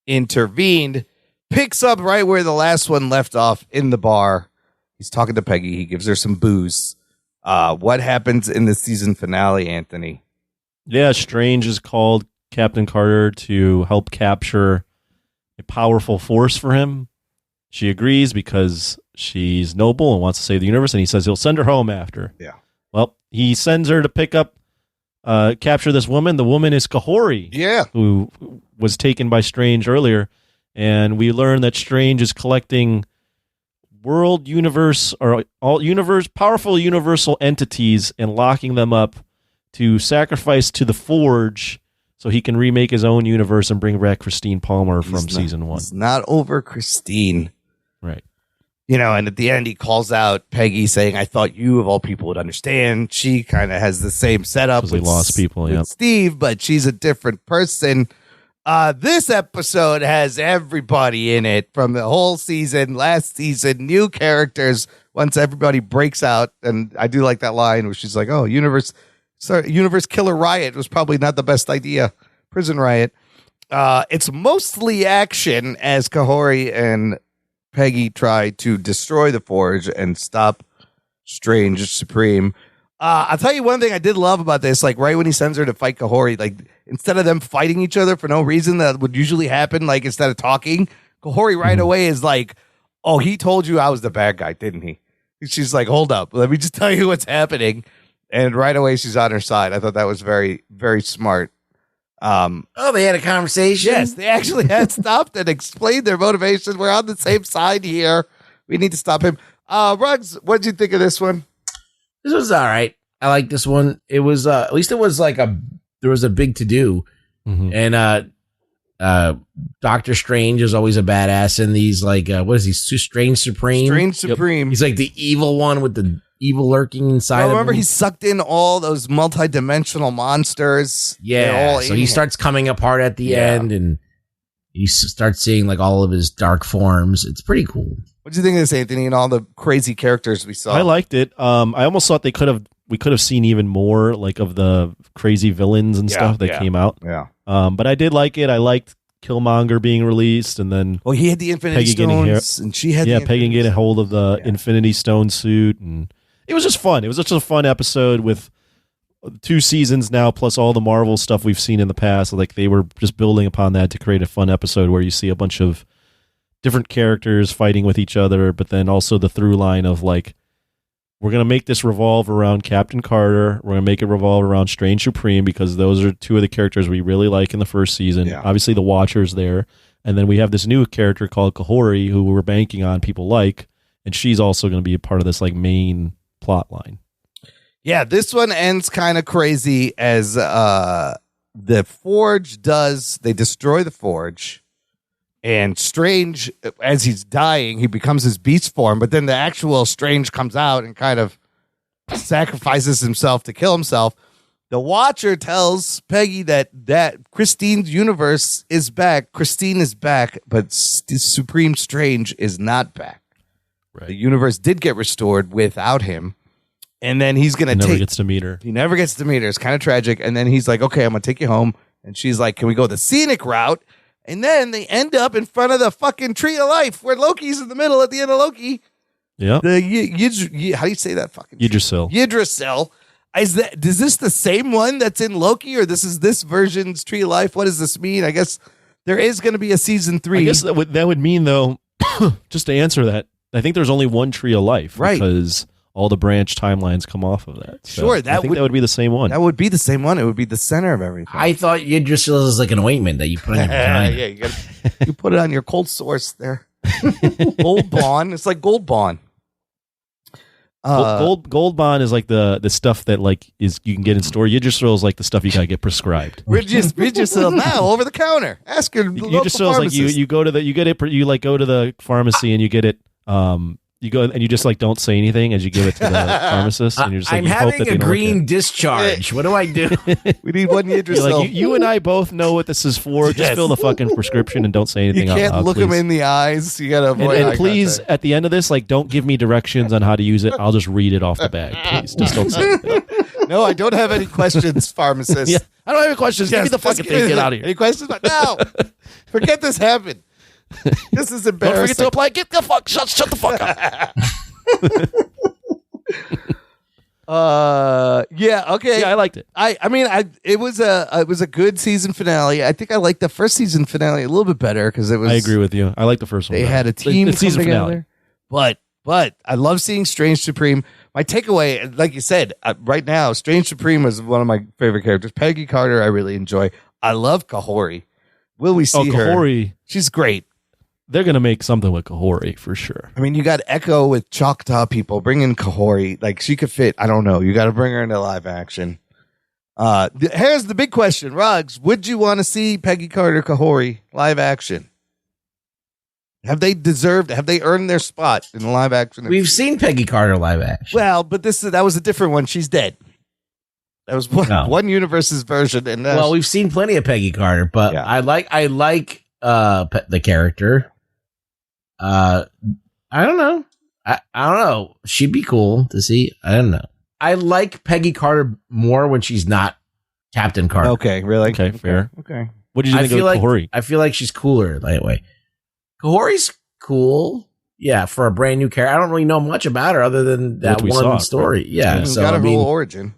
intervened? Picks up right where the last one left off in the bar. He's talking to Peggy. He gives her some booze. What happens in the season finale, Anthony? Yeah, Strange is called Captain Carter to help capture a powerful force for him. She agrees because she's noble and wants to save the universe, and he says he'll send her home after. Yeah. Well, he sends her to pick up, capture this woman. The woman is Kahori. Yeah. Who was taken by Strange earlier. And we learn that Strange is collecting powerful universal entities and locking them up to sacrifice to the Forge so he can remake his own universe and bring back Christine Palmer from season 1. It's not over Christine. Right. You know, and at the end he calls out Peggy saying, I thought you of all people would understand. She kind of has the same setup with lost people, with Steve, but she's a different person. This episode has everybody in it from the whole season, last season, new characters once everybody breaks out. And I do like that line where she's like, oh, Universe Killer Riot was probably not the best idea. Prison Riot. It's mostly action as Kahori and Peggy try to destroy the Forge and stop Strange Supreme. I'll tell you one thing I did love about this, like right when he sends her to fight Kahori, like instead of them fighting each other for no reason that would usually happen, like instead of talking, Kahori right away is like, oh, he told you I was the bad guy, didn't he? She's like, hold up, let me just tell you what's happening. And right away she's on her side. I thought that was very, very smart. They had a conversation? Yes, they actually had stopped and explained their motivation. We're on the same side here. We need to stop him. Ruggs, what'd you think of this one? This was all right. I like this one. It was at least it was like there was a big to do, and Doctor Strange is always a badass in these. Like what is he? Strange Supreme. Strange Supreme. He's like the evil one with the evil lurking inside. Remember, of him. he sucked in all those multi-dimensional monsters. Yeah, so he starts coming apart at the end, and you start seeing like all of his dark forms. It's pretty cool. What do you think of this, Anthony, and all the crazy characters we saw? I liked it. I almost thought we could have seen even more like of the crazy villains and stuff that came out. Yeah. But I did like it. I liked Killmonger being released, and then he had the Infinity Stones, and she had Peggy getting a hold of the Infinity Stone suit, and it was just fun. It was just a fun episode with 2 seasons now, plus all the Marvel stuff we've seen in the past. Like they were just building upon that to create a fun episode where you see a bunch of different characters fighting with each other, but then also the through line of like, we're going to make this revolve around Captain Carter. We're going to make it revolve around Strange Supreme because those are 2 of the characters we really like in the first season. Yeah. Obviously, the Watcher's there. And then we have this new character called Kahori who we're banking on people like, and she's also going to be a part of this like main plot line. Yeah, this one ends kind of crazy as the Forge does. They destroy the Forge. And Strange, as he's dying, he becomes his beast form, but then the actual Strange comes out and kind of sacrifices himself to kill himself. The Watcher tells Peggy that Christine's universe is back. Christine is back, but Supreme Strange is not back. Right. The universe did get restored without him. And then he's going to never gets to meet her. He never gets to meet her. It's kind of tragic. And then he's like, okay, I'm going to take you home. And she's like, can we go the scenic route? And then they end up in front of the fucking Tree of Life where Loki's in the middle at the end of Loki. Yeah. How do you say that fucking Yggdrasil. Yggdrasil. Is this the same one that's in Loki, or this is this version's Tree of Life? What does this mean? I guess there is going to be a season 3. I guess that would mean, though, just to answer that, I think there's only one Tree of Life. Right. Because all the branch timelines come off of that. So Sure. I think that would be the same one. That would be the same one. It would be the center of everything. I thought Yggdrasil is like an ointment that you put on your vagina. Yeah, you put it on your cold sores there. Gold Bond. It's like Gold Bond. Gold Bond is like the stuff that like is you can get in store. Yggdrasil is like the stuff you gotta get prescribed. Yggdrasil now over the counter. Ask your local Yggdrasil is like you go to the pharmacy and you get it. You go and you just like don't say anything as you give it to the pharmacist, and you're just like, I'm you hope having that a they green discharge. What do I do? We need one Yggdrasil. You're like, you and I both know what this is for. Just fill the fucking prescription and don't say anything. You can't out loud, look please. him in the eyes. You gotta avoid And eye please, contact. at the end of this, like, don't give me directions on how to use it. I'll just read it off the bag, please. Just don't say anything. No, I don't have any questions, pharmacist. Yeah, I don't have any questions. Give me the fucking thing. Get out of here. Any questions? No. Forget this happened. This is embarrassing. Don't forget to apply. Get the fuck. Shut the fuck up. Yeah, okay. Yeah, I liked it. I mean, it was a good season finale. I think I liked the first season finale a little bit better because it was. I agree with you. I like the first one. They better. had a team The come season together. finale. But I love seeing Strange Supreme. My takeaway, like you said, right now, Strange Supreme is one of my favorite characters. Peggy Carter, I really enjoy. I love Kahori. Will we see her? Kahori. She's great. They're gonna make something with Kahori for sure. I mean, you got Echo with Choctaw people. Bring in Kahori. Like, she could fit. I don't know. You got to bring her into live action. Here's the big question. Ruggs, would you want to see Peggy Carter Kahori live action? Have they earned their spot in the live action? We've seen Peggy Carter live action. Well, but that was a different one. She's dead. That was one universe's version. And well, we've seen plenty of Peggy Carter, but Yeah. I like the character. I don't know. I don't know. She'd be cool to see. I don't know. I like Peggy Carter more when she's not Captain Carter. Okay, really? Okay, fair. Okay. What did you think of Kahori? I feel like she's cooler that way. Kahori's cool. Yeah, for a brand new character. I don't really know much about her other than that What we one saw, story. right? Yeah, so got I a mean, whole origin.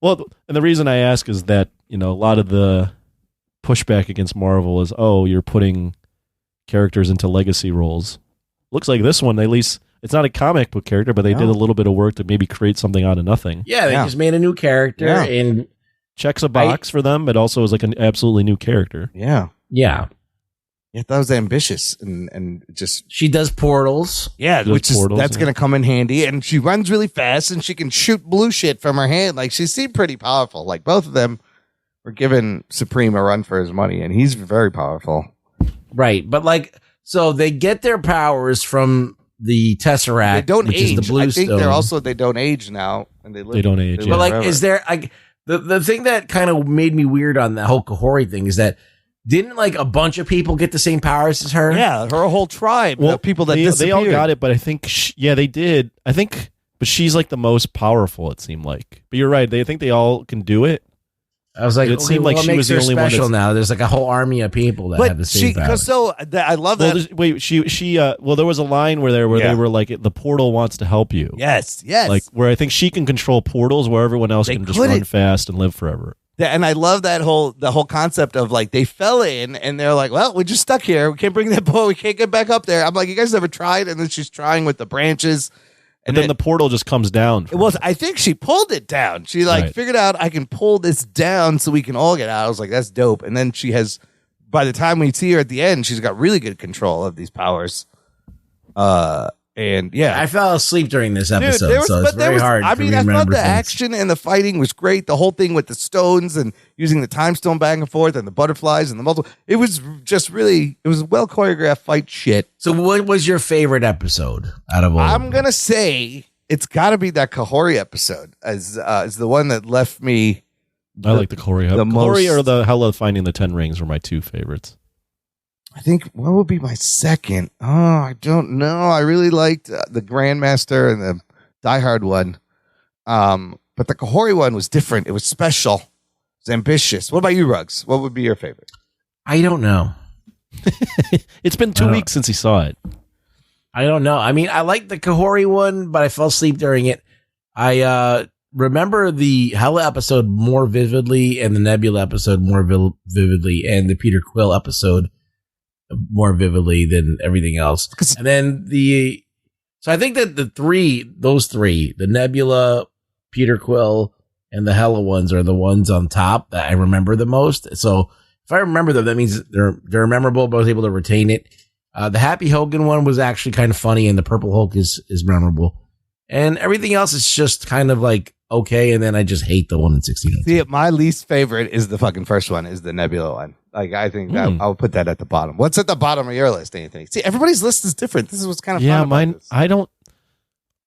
Well, and the reason I ask is that, a lot of the pushback against Marvel is, oh, you're putting characters into legacy roles. Looks like this one, at least, it's not a comic book character, but they did a little bit of work to maybe create something out of nothing. yeah, they just made a new character, Yeah. and checks a box for them, but also is like an absolutely new character. Yeah. Yeah. Yeah, that was ambitious and just she does portals. Yeah, which is portals, that's gonna come in handy. And she runs really fast and she can shoot blue shit from her hand. Like she seemed pretty powerful. Like both of them were giving Supreme a run for his money, and he's very powerful. Right, but like so they get their powers from the Tesseract. They don't which age. Is the blue I think stone. they don't age now, and they don't age. But like, is there like the thing that kind of made me weird on the whole Kahori thing is that didn't like a bunch of people get the same powers as her? Yeah, her whole tribe. Well, the people that they all disappeared. got it, but I think they did. I think, but she's like the most powerful. It seemed like. But you're right. They think they all can do it. I was like, it seemed like what she makes was the her only special one. now. There's like a whole army of people that have the same powers. I love Well, that. wait, she well, there was a line where they were like, the portal wants to help you. Yes. Like where I think she can control portals where everyone else can just run fast and live forever. And I love the whole concept of like they fell in and they're like, well, we're just stuck here. We can't bring that boat. We can't get back up there. I'm like, you guys never tried? And then she's trying with the branches. And then the portal just comes down. I think she pulled it down. She figured out I can pull this down so we can all get out. I was like, that's dope. And then she has, by the time we see her at the end, she's got really good control of these powers. And yeah, I fell asleep during this episode, Dude, so it's very hard. I to mean, I thought remember the things. action and the fighting was great. The whole thing with the stones and using the time stone back and forth and the butterflies and the multiple. It was just really, it was a well choreographed fight shit. So, what was your favorite episode out of all? I'm gonna say it's got to be that Kahori episode as the one that left me. I like the Kahori. The Kahori most- or the Hell of Finding the Ten Rings were my two favorites. I think what would be my second? Oh, I don't know. I really liked the Grandmaster and the Die Hard one. But the Kahori one was different. It was special. It was ambitious. What about you, Ruggs? What would be your favorite? I don't know. It's been 2 weeks since he saw it. I don't know. I mean, I like the Kahori one, but I fell asleep during it. I remember the Hela episode more vividly, and the Nebula episode more vividly, and the Peter Quill episode more vividly than everything else. And then so I think that those three, the Nebula, Peter Quill, and the Hela ones are the ones on top that I remember the most. So if I remember them, that means they're memorable, but I was able to retain it. The Happy Hogan one was actually kind of funny, and the Purple Hulk is memorable. And everything else is just kind of like okay, and then I just hate the one in 1602. See, my least favorite is the fucking first one, is the Nebula one. Like, I think that I'll put that at the bottom. What's at the bottom of your list, Anthony? See, everybody's list is different. This is what's kind of fun about mine. this.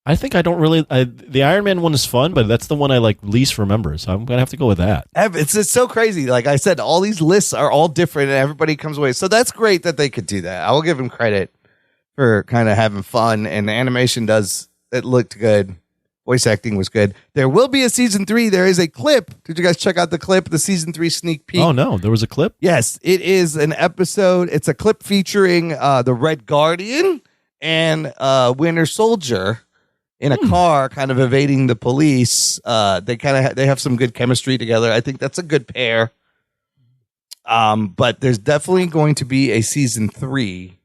I think I don't really. The Iron Man one is fun, but that's the one I like least remember. So I'm gonna have to go with that. It's so crazy. Like I said, all these lists are all different, and everybody comes away. So that's great that they could do that. I will give them credit for kind of having fun, and the animation it looked good. Voice acting was good. There will be a season 3. There is a clip. Did you guys check out the clip? The season 3 sneak peek. Oh no, there was a clip. Yes, it is an episode. It's a clip featuring the Red Guardian and Winter Soldier in a car, kind of evading the police. They have some good chemistry together. I think that's a good pair. But there's definitely going to be a season 3,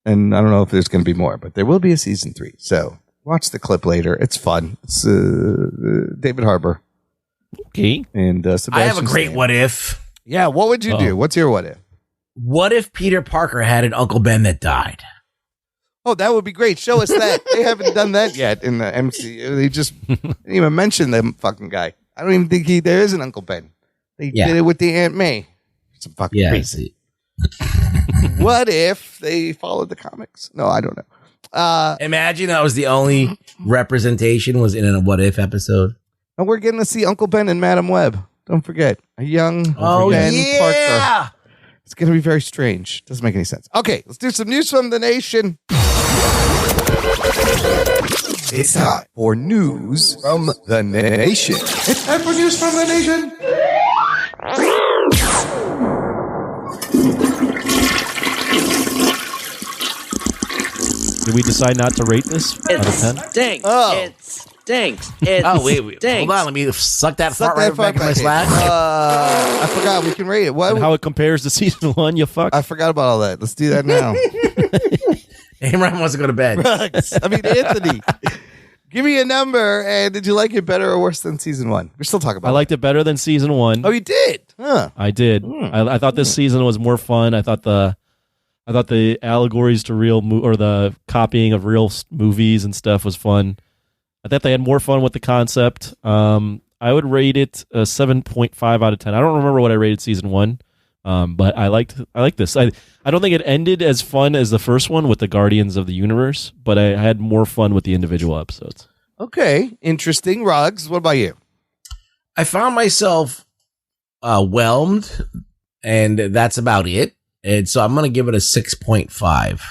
and I don't know if there's going to be more, but there will be a season 3. So watch the clip later. It's fun. It's David Harbour. Okay, and Sebastian I have a great Stan. what if. Yeah, what would you do? What's your what if? What if Peter Parker had an Uncle Ben that died? Oh, that would be great. Show us that. They haven't done that yet in the MCU. They just didn't even mention the fucking guy. I don't even think there is an Uncle Ben. They did it with the Aunt May. It's fucking crazy. What if they followed the comics? No, I don't know. Imagine that was the only representation was in a what if episode. And we're getting to see Uncle Ben and Madam Web. Don't forget. A young Ben Parker. It's going to be very strange. Doesn't make any sense. Okay, let's do some news from the nation. It's time for news from the nation. It's time for news from the nation. Did we decide not to rate this out of 10? Stinks. Oh. It stinks. It wait. stinks. Hold on. Let me suck that fart right back in my slack. I forgot we can rate it. And how it compares to season 1, you fuck. I forgot about all that. Let's do that now. Hey, Ryan wants to go to bed. I mean, Anthony. Give me a number. And did you like it better or worse than season 1? We're still talking about I liked it better than season 1. Oh, you did? Huh. I did. I thought this season was more fun. I thought the allegories to real or the copying of real movies and stuff was fun. I thought they had more fun with the concept. I would rate it a 7.5 out of 10. I don't remember what I rated season 1, but I liked this. I don't think it ended as fun as the first one with the Guardians of the Universe, but I had more fun with the individual episodes. Okay, interesting. Ruggs, what about you? I found myself whelmed, and that's about it. And so I'm going to give it a 6.5.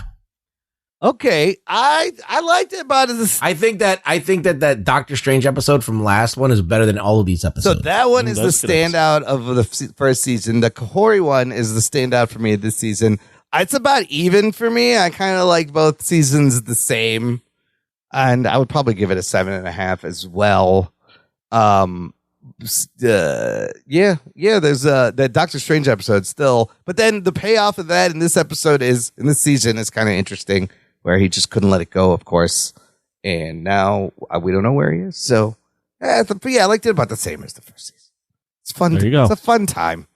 Okay, I liked it about it. I think that Doctor Strange episode from last one is better than all of these episodes. So that one is the standout of the first season. The Kahori one is the standout for me this season. It's about even for me. I kind of like both seasons the same, and I would probably give it a 7.5 as well. Yeah. There's that Doctor Strange episode still, but then the payoff of that in this season is kind of interesting, where he just couldn't let it go, of course, and now we don't know where he is. So, I liked it about the same as the first season. It's fun. There you go. It's a fun time.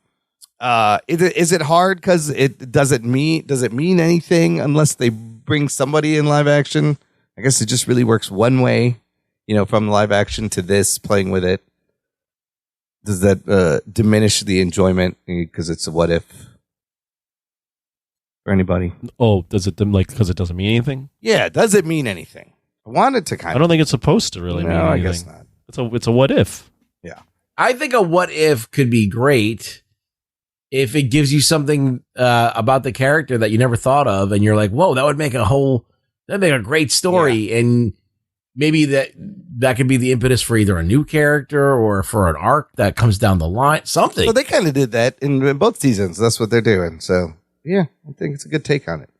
Is it hard because does it mean anything unless they bring somebody in live action? I guess it just really works one way, from live action to this playing with it. Does that diminish the enjoyment because it's a what if for anybody? Oh, does it because it doesn't mean anything? Yeah, does it mean anything? I wanted to kind of. I don't think it's supposed to really mean anything. I guess not. It's a what if. Yeah. I think a what if could be great if it gives you something about the character that you never thought of, and you're like, whoa, that'd make a great story. Yeah. And maybe that could be the impetus for either a new character or for an arc that comes down the line. Something. So they kind of did that in both seasons. That's what they're doing. So yeah, I think it's a good take on it.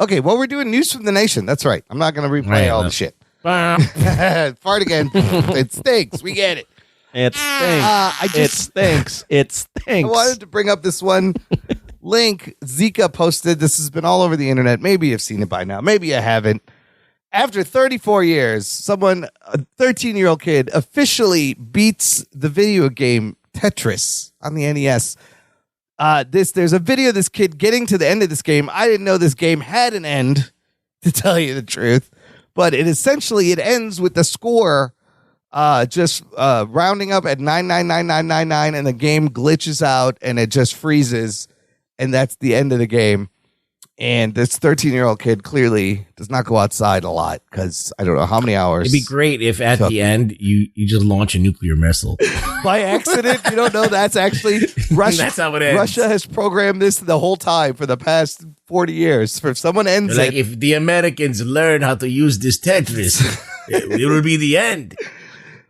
Okay. Well, we're doing news from the nation. That's right. I'm not going to replay all the shit. Fart again. It stinks. We get it. It stinks. It stinks. I wanted to bring up this one link Zika posted. This has been all over the internet. Maybe you've seen it by now. Maybe you haven't. After 34 years, a 13-year-old kid, officially beats the video game Tetris on the NES. There's a video of this kid getting to the end of this game. I didn't know this game had an end, to tell you the truth. But it ends with the score just rounding up at 9999999, and the game glitches out and it just freezes, and that's the end of the game. And this 13-year-old kid clearly does not go outside a lot because I don't know how many hours. It'd be great if at the end you just launch a nuclear missile. By accident. You don't know that's actually Russia. That's how it ends. Russia has programmed this the whole time for the past 40 years. For if someone ends like, if the Americans learn how to use this Tetris, it will be the end.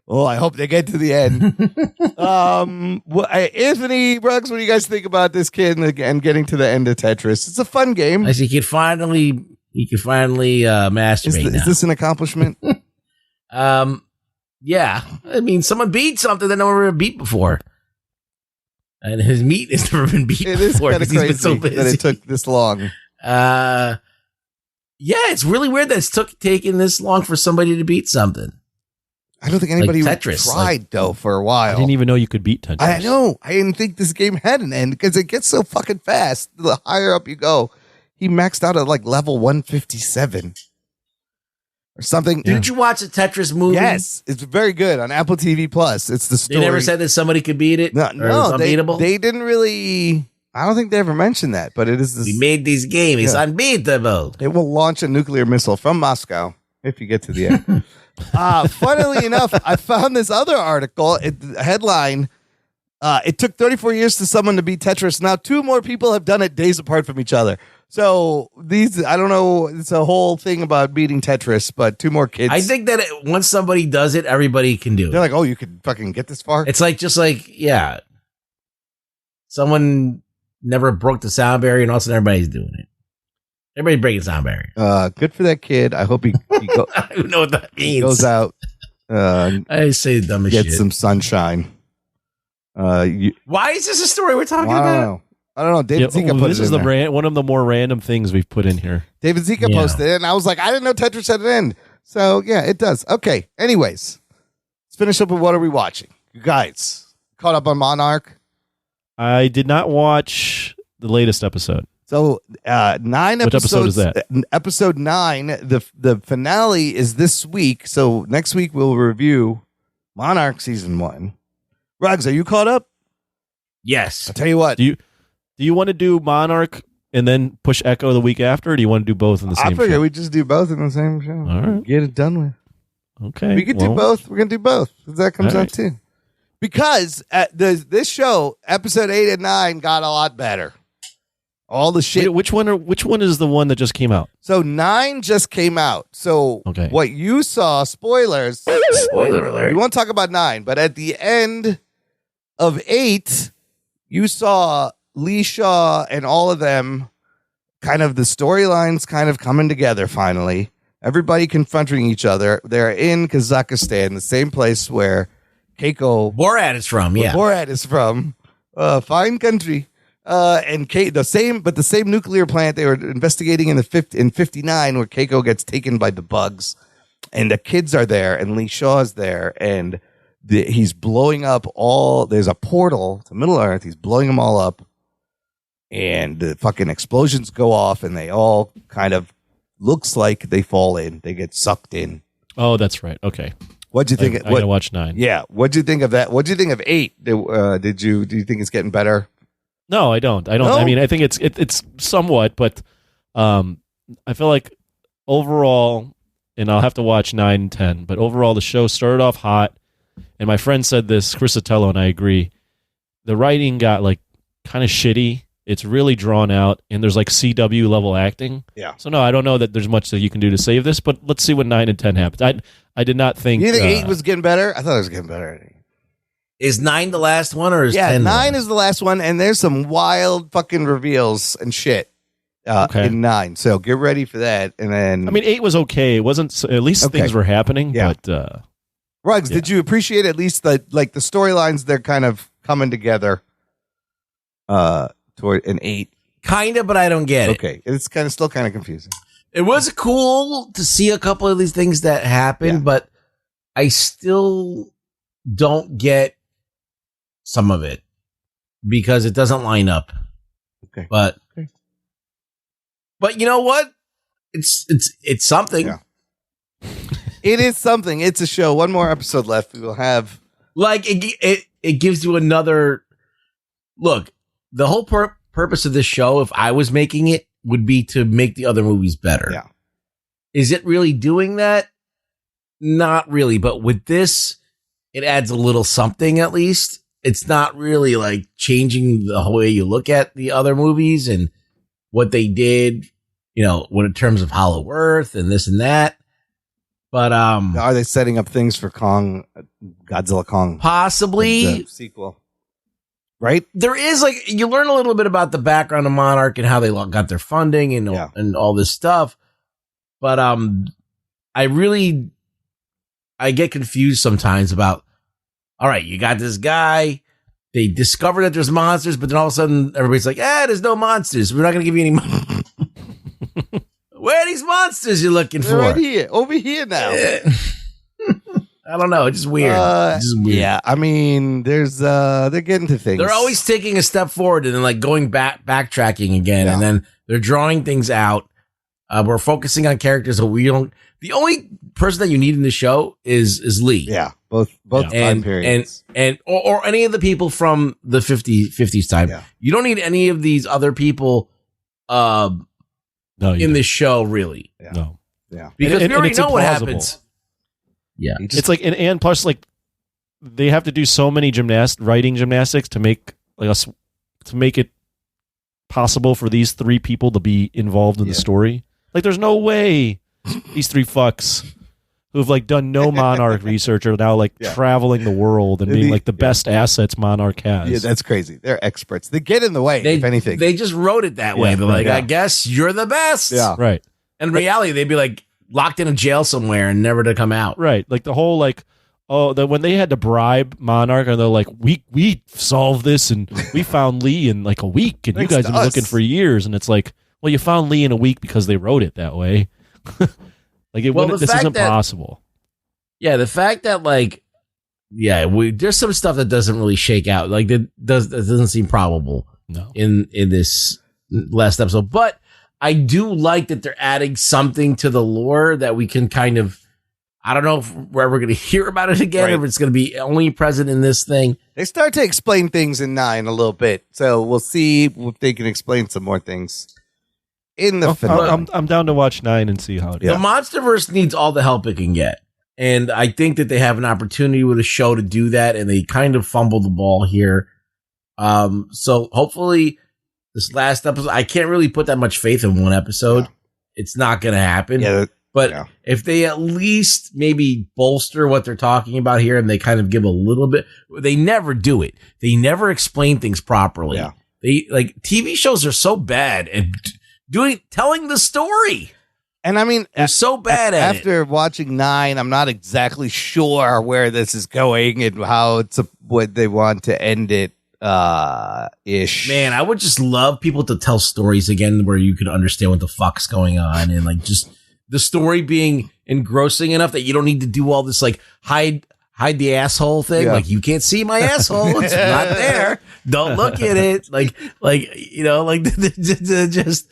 Well, I hope they get to the end. Anthony, Ruggs, what do you guys think about this kid and getting to the end of Tetris? It's a fun game. I see he can finally masturbate. Is this an accomplishment? Yeah. I mean, someone beat something that no one ever beat before. And his meat has never been beat before. It is kind of crazy so that it took this long. Yeah, it's really weird that it's taking this long for somebody to beat something. I don't think anybody like Tetris, tried, though, for a while. I didn't even know you could beat Tetris. I know. I didn't think this game had an end because it gets so fucking fast. The higher up you go, he maxed out at like level 157 or something. Didn't you watch the Tetris movie? Yes. It's very good on Apple TV Plus. It's the story. They never said that somebody could beat it? No, unbeatable? They didn't really... I don't think they ever mentioned that, but it is this... We made this game. It's unbeatable. It will launch a nuclear missile from Moscow if you get to the end. Funnily enough, I found this other article, headline, it took 34 years for someone to beat Tetris. Now 2 more people have done it days apart from each other. So I don't know, it's a whole thing about beating Tetris, but 2 more kids. I think that once somebody does it, everybody can do it. They're like, oh, you could fucking get this far? It's yeah. Someone never broke the sound barrier and all of a sudden everybody's doing it. Everybody breaking sound barrier. Good for that kid. I hope he go, I don't know what that means. He goes out. I say the dumbest shit. Get some sunshine. Why is this a story we're talking about? I don't know. David Zika put this it is in there. one of the more random things we've put in here. David Zika posted it, and I was like, I didn't know Tetris had an end. So, yeah, it does. Okay. Anyways, let's finish up with what are we watching? You guys, caught up on Monarch? I did not watch the latest episode. So 9 episodes. What episode is that? Episode 9. The finale is this week. So next week we'll review Monarch season 1. Rugs, are you caught up? Yes. I'll tell you what. Do you want to do Monarch and then push Echo the week after, or do you want to do both in the same I figure show? we just do both in the same show. All right. Get it done with. Okay. We could do both. We're gonna do both. That comes All out right. too. Because this show, episode 8 and 9, got a lot better. All the shit. Wait, which one is the one that just came out? So 9 just came out. So Okay. what you saw, spoilers. Spoiler alert. We won't talk about 9, but at the end of 8, you saw Lee Shaw and all of them, kind of the storylines kind of coming together finally. Everybody confronting each other. They're in Kazakhstan, the same place where Keiko Borat is from, yeah. Borat is from. Fine country. And the same nuclear plant they were investigating in 59 where Keiko gets taken by the bugs. And the kids are there and Lee Shaw's there and he's blowing up there's a portal to Middle Earth. He's blowing them all up. And the fucking explosions go off and they all kind of looks like they fall in. They get sucked in. Oh, that's right. Okay. What'd you think? I gotta watch 9. Yeah. What'd you think of that? What'd you think of 8? Do you think it's getting better? No, I don't. No? I mean, I think it's somewhat, but I feel like overall, and I'll have to watch 9 and 10, but overall the show started off hot, and my friend said this, Chris Sotelo, and I agree. The writing got like kind of shitty. It's really drawn out, and there's like CW level acting. Yeah. So no, I don't know that there's much that you can do to save this, but let's see what 9 and 10 happens. I did not think. You think 8 was getting better? I thought it was getting better. Is 9 the last one or is 10? 9 is the last one, and there's some wild fucking reveals and shit in 9. So get ready for that. And then, I mean, 8 was okay. It wasn't. At least things were happening. Yeah. But Ruggs, did you appreciate at least the storylines? They're kind of coming together. Toward an 8, kind of, but I don't get it. Okay, it's still kind of confusing. It was cool to see a couple of these things that happened, but I still don't get some of it because it doesn't line up. Okay, but you know what? It's something. Yeah. It is something. It's a show. One more episode left. We will have it gives you another look. The whole purpose of this show, if I was making it, would be to make the other movies better. Yeah. Is it really doing that? Not really. But with this, it adds a little something at least. It's not really like changing the whole way you look at the other movies and what they did, when in terms of Hollow Earth and this and that. But are they setting up things for Kong, Godzilla Kong? Possibly. The sequel. Right? There is you learn a little bit about the background of Monarch and how they got their funding and all this stuff. But I get confused sometimes about, all right, you got this guy, they discover that there's monsters, but then all of a sudden everybody's like, there's no monsters. We're not going to give you any money. Where are these monsters you're looking for? Right here, over here now. I don't know. It's just weird. Yeah, I mean, they're getting to things. They're always taking a step forward and then going backtracking again, and then they're drawing things out. We're focusing on characters that we don't. The only person that you need in the show is Lee. Yeah, both time periods, and any of the people from the 50s time. Yeah. You don't need any of these other people. In this show, really. Yeah. No. Yeah, because we already it's know what implausible. happens. Yeah, It's like and plus they have to do so many writing gymnastics to make to make it possible for these 3 people to be involved in the story. Like there's no way these 3 fucks who've done no Monarch research are now traveling the world and being the best assets Monarch has. Yeah, that's crazy. They're experts. They get in the way, if anything. They just wrote it that way. They're like, I guess you're the best. Yeah. Right. In reality, they'd be locked in a jail somewhere and never to come out. Right. Like the whole when they had to bribe Monarch and they're like, we solved this and we found Lee in a week and Thanks you guys to have been us. looking for years. And it's like, well, you found Lee in a week because they wrote it that way. Like it Well, wouldn't. the This fact isn't that- possible. Yeah, the fact that there's some stuff that doesn't really shake out. Like that doesn't seem probable. No. In this last episode, but I do like that they're adding something to the lore that we can kind of. I don't know if we're ever going to hear about it again, Right. or if it's going to be only present in this thing. They start to explain things in 9 a little bit, so we'll see if they can explain some more things in the finale. I'm down to watch 9 and see how it is. The MonsterVerse needs all the help it can get. And I think that they have an opportunity with a show to do that, and they kind of fumbled the ball here. So hopefully this last episode, I can't really put that much faith in one episode. Yeah. It's not going to happen. But if they at least maybe bolster what they're talking about here and they kind of give a little bit, they never do it. They never explain things properly. Yeah. They TV shows are so bad at telling the story. And I mean, they're so bad at it. After watching 9, I'm not exactly sure where this is going and how what they want to end it ish. Man, I would just love people to tell stories again where you could understand what the fuck's going on and just the story being engrossing enough that you don't need to do all this hide the asshole thing. Yeah. Like, you can't see my asshole. It's not there. Don't look at it. Just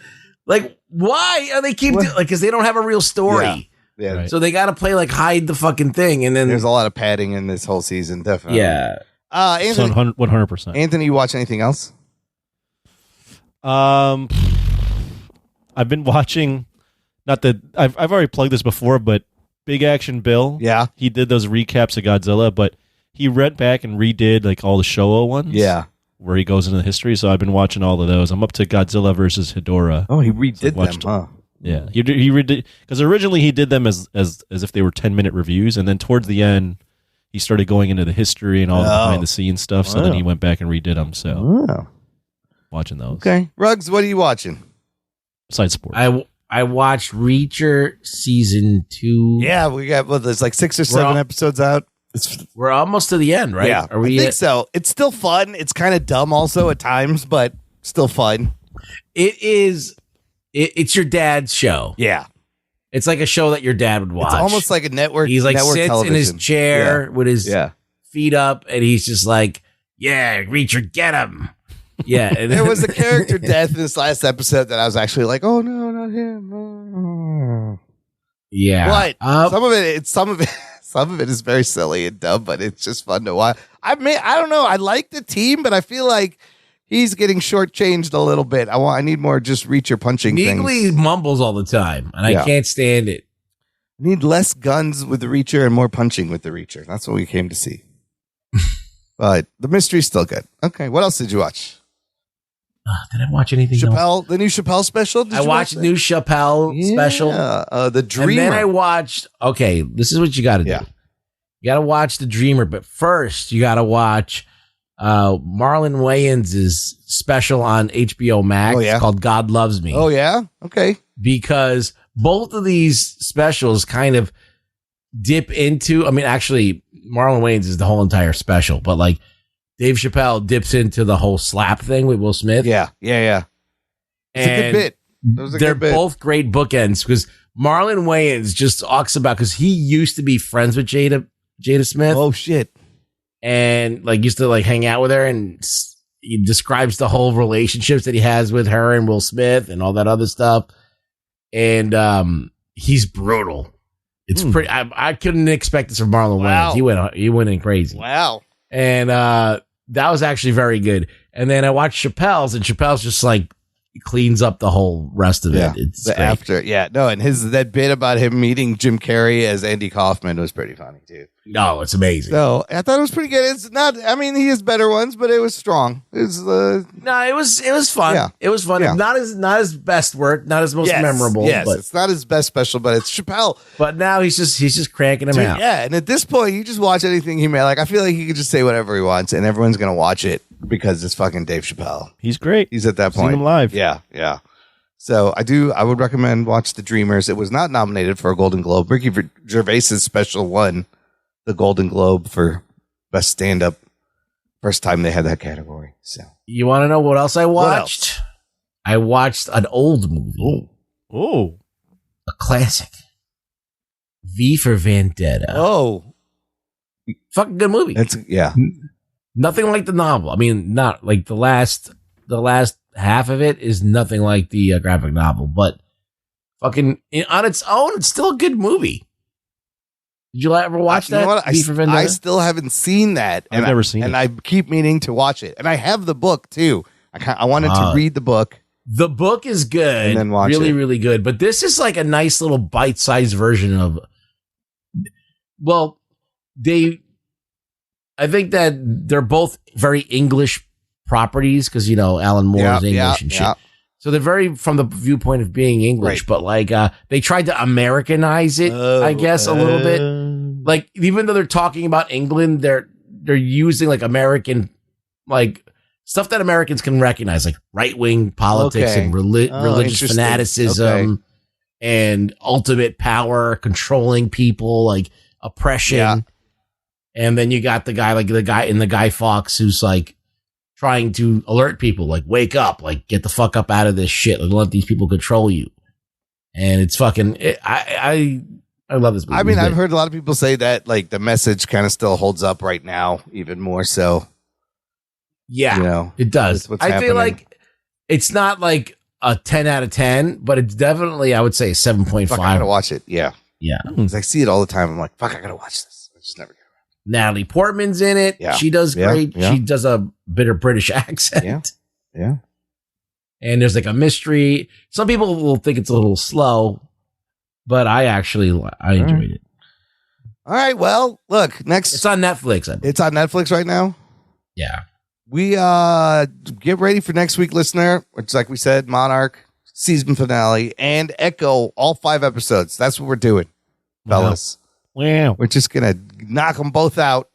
why are they keep doing because they don't have a real story. Yeah. Right. So they got to play hide the fucking thing. And then there's a lot of padding in this whole season. Definitely. Yeah. Anthony, 100%. Anthony, you watch anything else? I've been watching. Not that I've already plugged this before, but Big Action Bill. Yeah, he did those recaps of Godzilla, but he went back and redid all the Showa ones. Yeah, where he goes into the history. So I've been watching all of those. I'm up to Godzilla versus Hedorah. Oh, he redid them, huh? Yeah, he redid because originally he did them as if they were 10-minute reviews, and then towards the end he started going into the history and all the behind the scenes stuff. So then he went back and redid them. So watching those. Okay, Ruggs, what are you watching? Besides sports, I watched Reacher season 2. Yeah, we got there's 6 or 7 episodes out. We're almost to the end, right? Yeah, I think so. It's still fun. It's kind of dumb also at times, but still fun. It is. It's your dad's show. Yeah, it's like a show that your dad would watch. It's almost like a network. He's network sits television. in his chair with his feet up, and he's just "Yeah, Reacher, get him." Yeah, and there was a character death in this last episode that I was actually like, "Oh no, not him." Yeah, but some of it is very silly and dumb, but it's just fun to watch. I don't know. I like the team, but I feel like he's getting shortchanged a little bit. I need more just Reacher punching Neely things. mumbles all the time, and I can't stand it. Need less guns with the Reacher and more punching with the Reacher. That's what we came to see. But the mystery's still good. Okay, what else did you watch? Did I watch anything else? The new Chappelle special? I watched the new Chappelle special. The Dreamer. And then I watched, this is what you got to do. You got to watch The Dreamer, but first you got to watch Marlon Wayans' special on HBO Max called God Loves Me. Oh, yeah? Okay. Because both of these specials kind of dip into, actually, Marlon Wayans is the whole entire special, but Dave Chappelle dips into the whole slap thing with Will Smith. Yeah. It's a good bit. They're both great bookends because Marlon Wayans just talks about, because he used to be friends with Jada Smith. Oh, shit. And used to hang out with her, and he describes the whole relationships that he has with her and Will Smith and all that other stuff. And he's brutal. It's pretty. I couldn't expect this from Marlon Wayans. He went in crazy. Wow. And that was actually very good. And then I watched Chappelle's, and Chappelle's just cleans up the whole rest of it. It's the great. after. Yeah. No, and that bit about him meeting Jim Carrey as Andy Kaufman was pretty funny too. No, it's amazing. So I thought it was pretty good. It's not. He has better ones, but it was strong. It was. No, it was fun. Yeah. It was fun. Yeah. Not his best work. Not his most memorable. Yes, but it's not his best special, but it's Chappelle. But now he's just cranking them out. Yeah, and at this point, you just watch anything he made. I feel like he could just say whatever he wants, and everyone's gonna watch it because it's fucking Dave Chappelle. He's great. He's at that point. Seen him live. Yeah. So I would recommend watch The Dreamers. It was not nominated for a Golden Globe. Ricky Gervais' special won the Golden Globe for best stand-up. First time they had that category. So you want to know what else I watched? I watched an old movie. Oh, a classic. V for Vendetta. Oh, fucking good movie. Yeah. Nothing like the novel. I mean, not like the last half of it is nothing like the graphic novel, but fucking on its own, it's still a good movie. Did you ever watch that? You know what? V for Vendetta? I still haven't seen that. I've never seen it. And I keep meaning to watch it. And I have the book too. I wanted to read the book. The book is good. And then watch really, it. really good. But this is like a nice little bite-sized version of, well, I think that they're both very English properties because, Alan Moore is English and shit. Yeah. So they're very from the viewpoint of being English, but like they tried to Americanize it, I guess, a little bit. Like even though they're talking about England, they're using like American like stuff that Americans can recognize, like right-wing politics and religious fanaticism and ultimate power, controlling people, like oppression. Yeah. And then you got the guy in the Guy Fawkes who's like trying to alert people, like wake up, like get the fuck up out of this shit. Like, don't let these people control you. And it's fucking. I love this movie. I mean, I've heard a lot of people say that like the message kind of still holds up right now, even more so. Yeah, it does. I feel like it's not like a 10 out of 10, but it's definitely, I would say, 7.5. Fuck, I gotta watch it. Yeah. Yeah. 'Cause I see it all the time. I'm like, fuck, I gotta watch this. I just never get around. Natalie Portman's in it. Yeah. She does Yeah. great. Yeah. She does a bitter British accent. Yeah. And there's like a mystery. Some people will think it's a little slow, but I enjoyed it. All right. Well, look, next. It's on Netflix. It's on Netflix right now. Yeah. We get ready for next week, listener, which, like we said, Monarch season finale and Echo, all 5 episodes. That's what we're doing, fellas. Wow. We're just gonna knock them both out.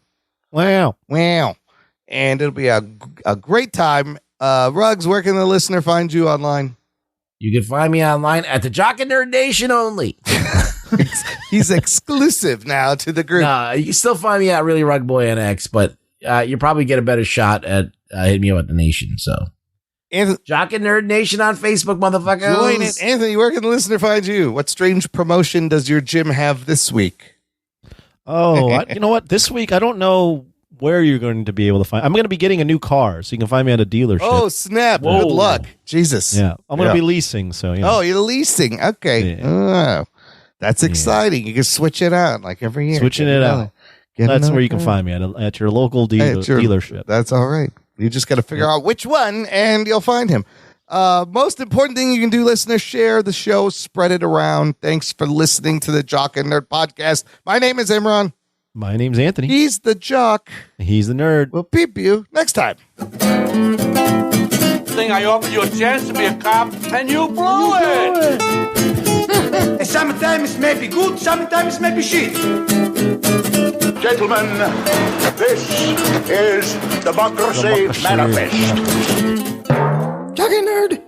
Wow. And it'll be a great time. Ruggs, where can the listener find you online? You can find me online at the Jock and Nerd Nation only. He's exclusive now to the group. You can still find me at Really Rug Boy on X, but you probably get a better shot at hitting me up at the Nation. So, Jock and Nerd Nation on Facebook, motherfuckers. Join it. Anthony, where can the listener find you? What strange promotion does your gym have this week? Oh, you know what? This week, I don't know where you're going to be able to find. I'm going to be getting a new car, so you can find me at a dealership. Oh, snap. Whoa. Good luck. Jesus. Yeah. I'm going to be leasing, so, Oh, you're leasing. Okay. Oh, that's exciting. You can switch it out like every year. Switching it out. That's where you can find me, at your local dealership. That's all right. You just got to figure out which one, and you'll find him. Most important thing you can do, listeners, share the show, spread it around. Thanks for listening to the Jock and Nerd podcast. My name is Imran. My name's Anthony. He's the Jock. He's the nerd. We'll peep you next time. Thing I offered you a chance to be a cop, and you blew it. Sometimes it may be good, sometimes it may be shit. Gentlemen, this is Democracy Manifest. Jock and Nerd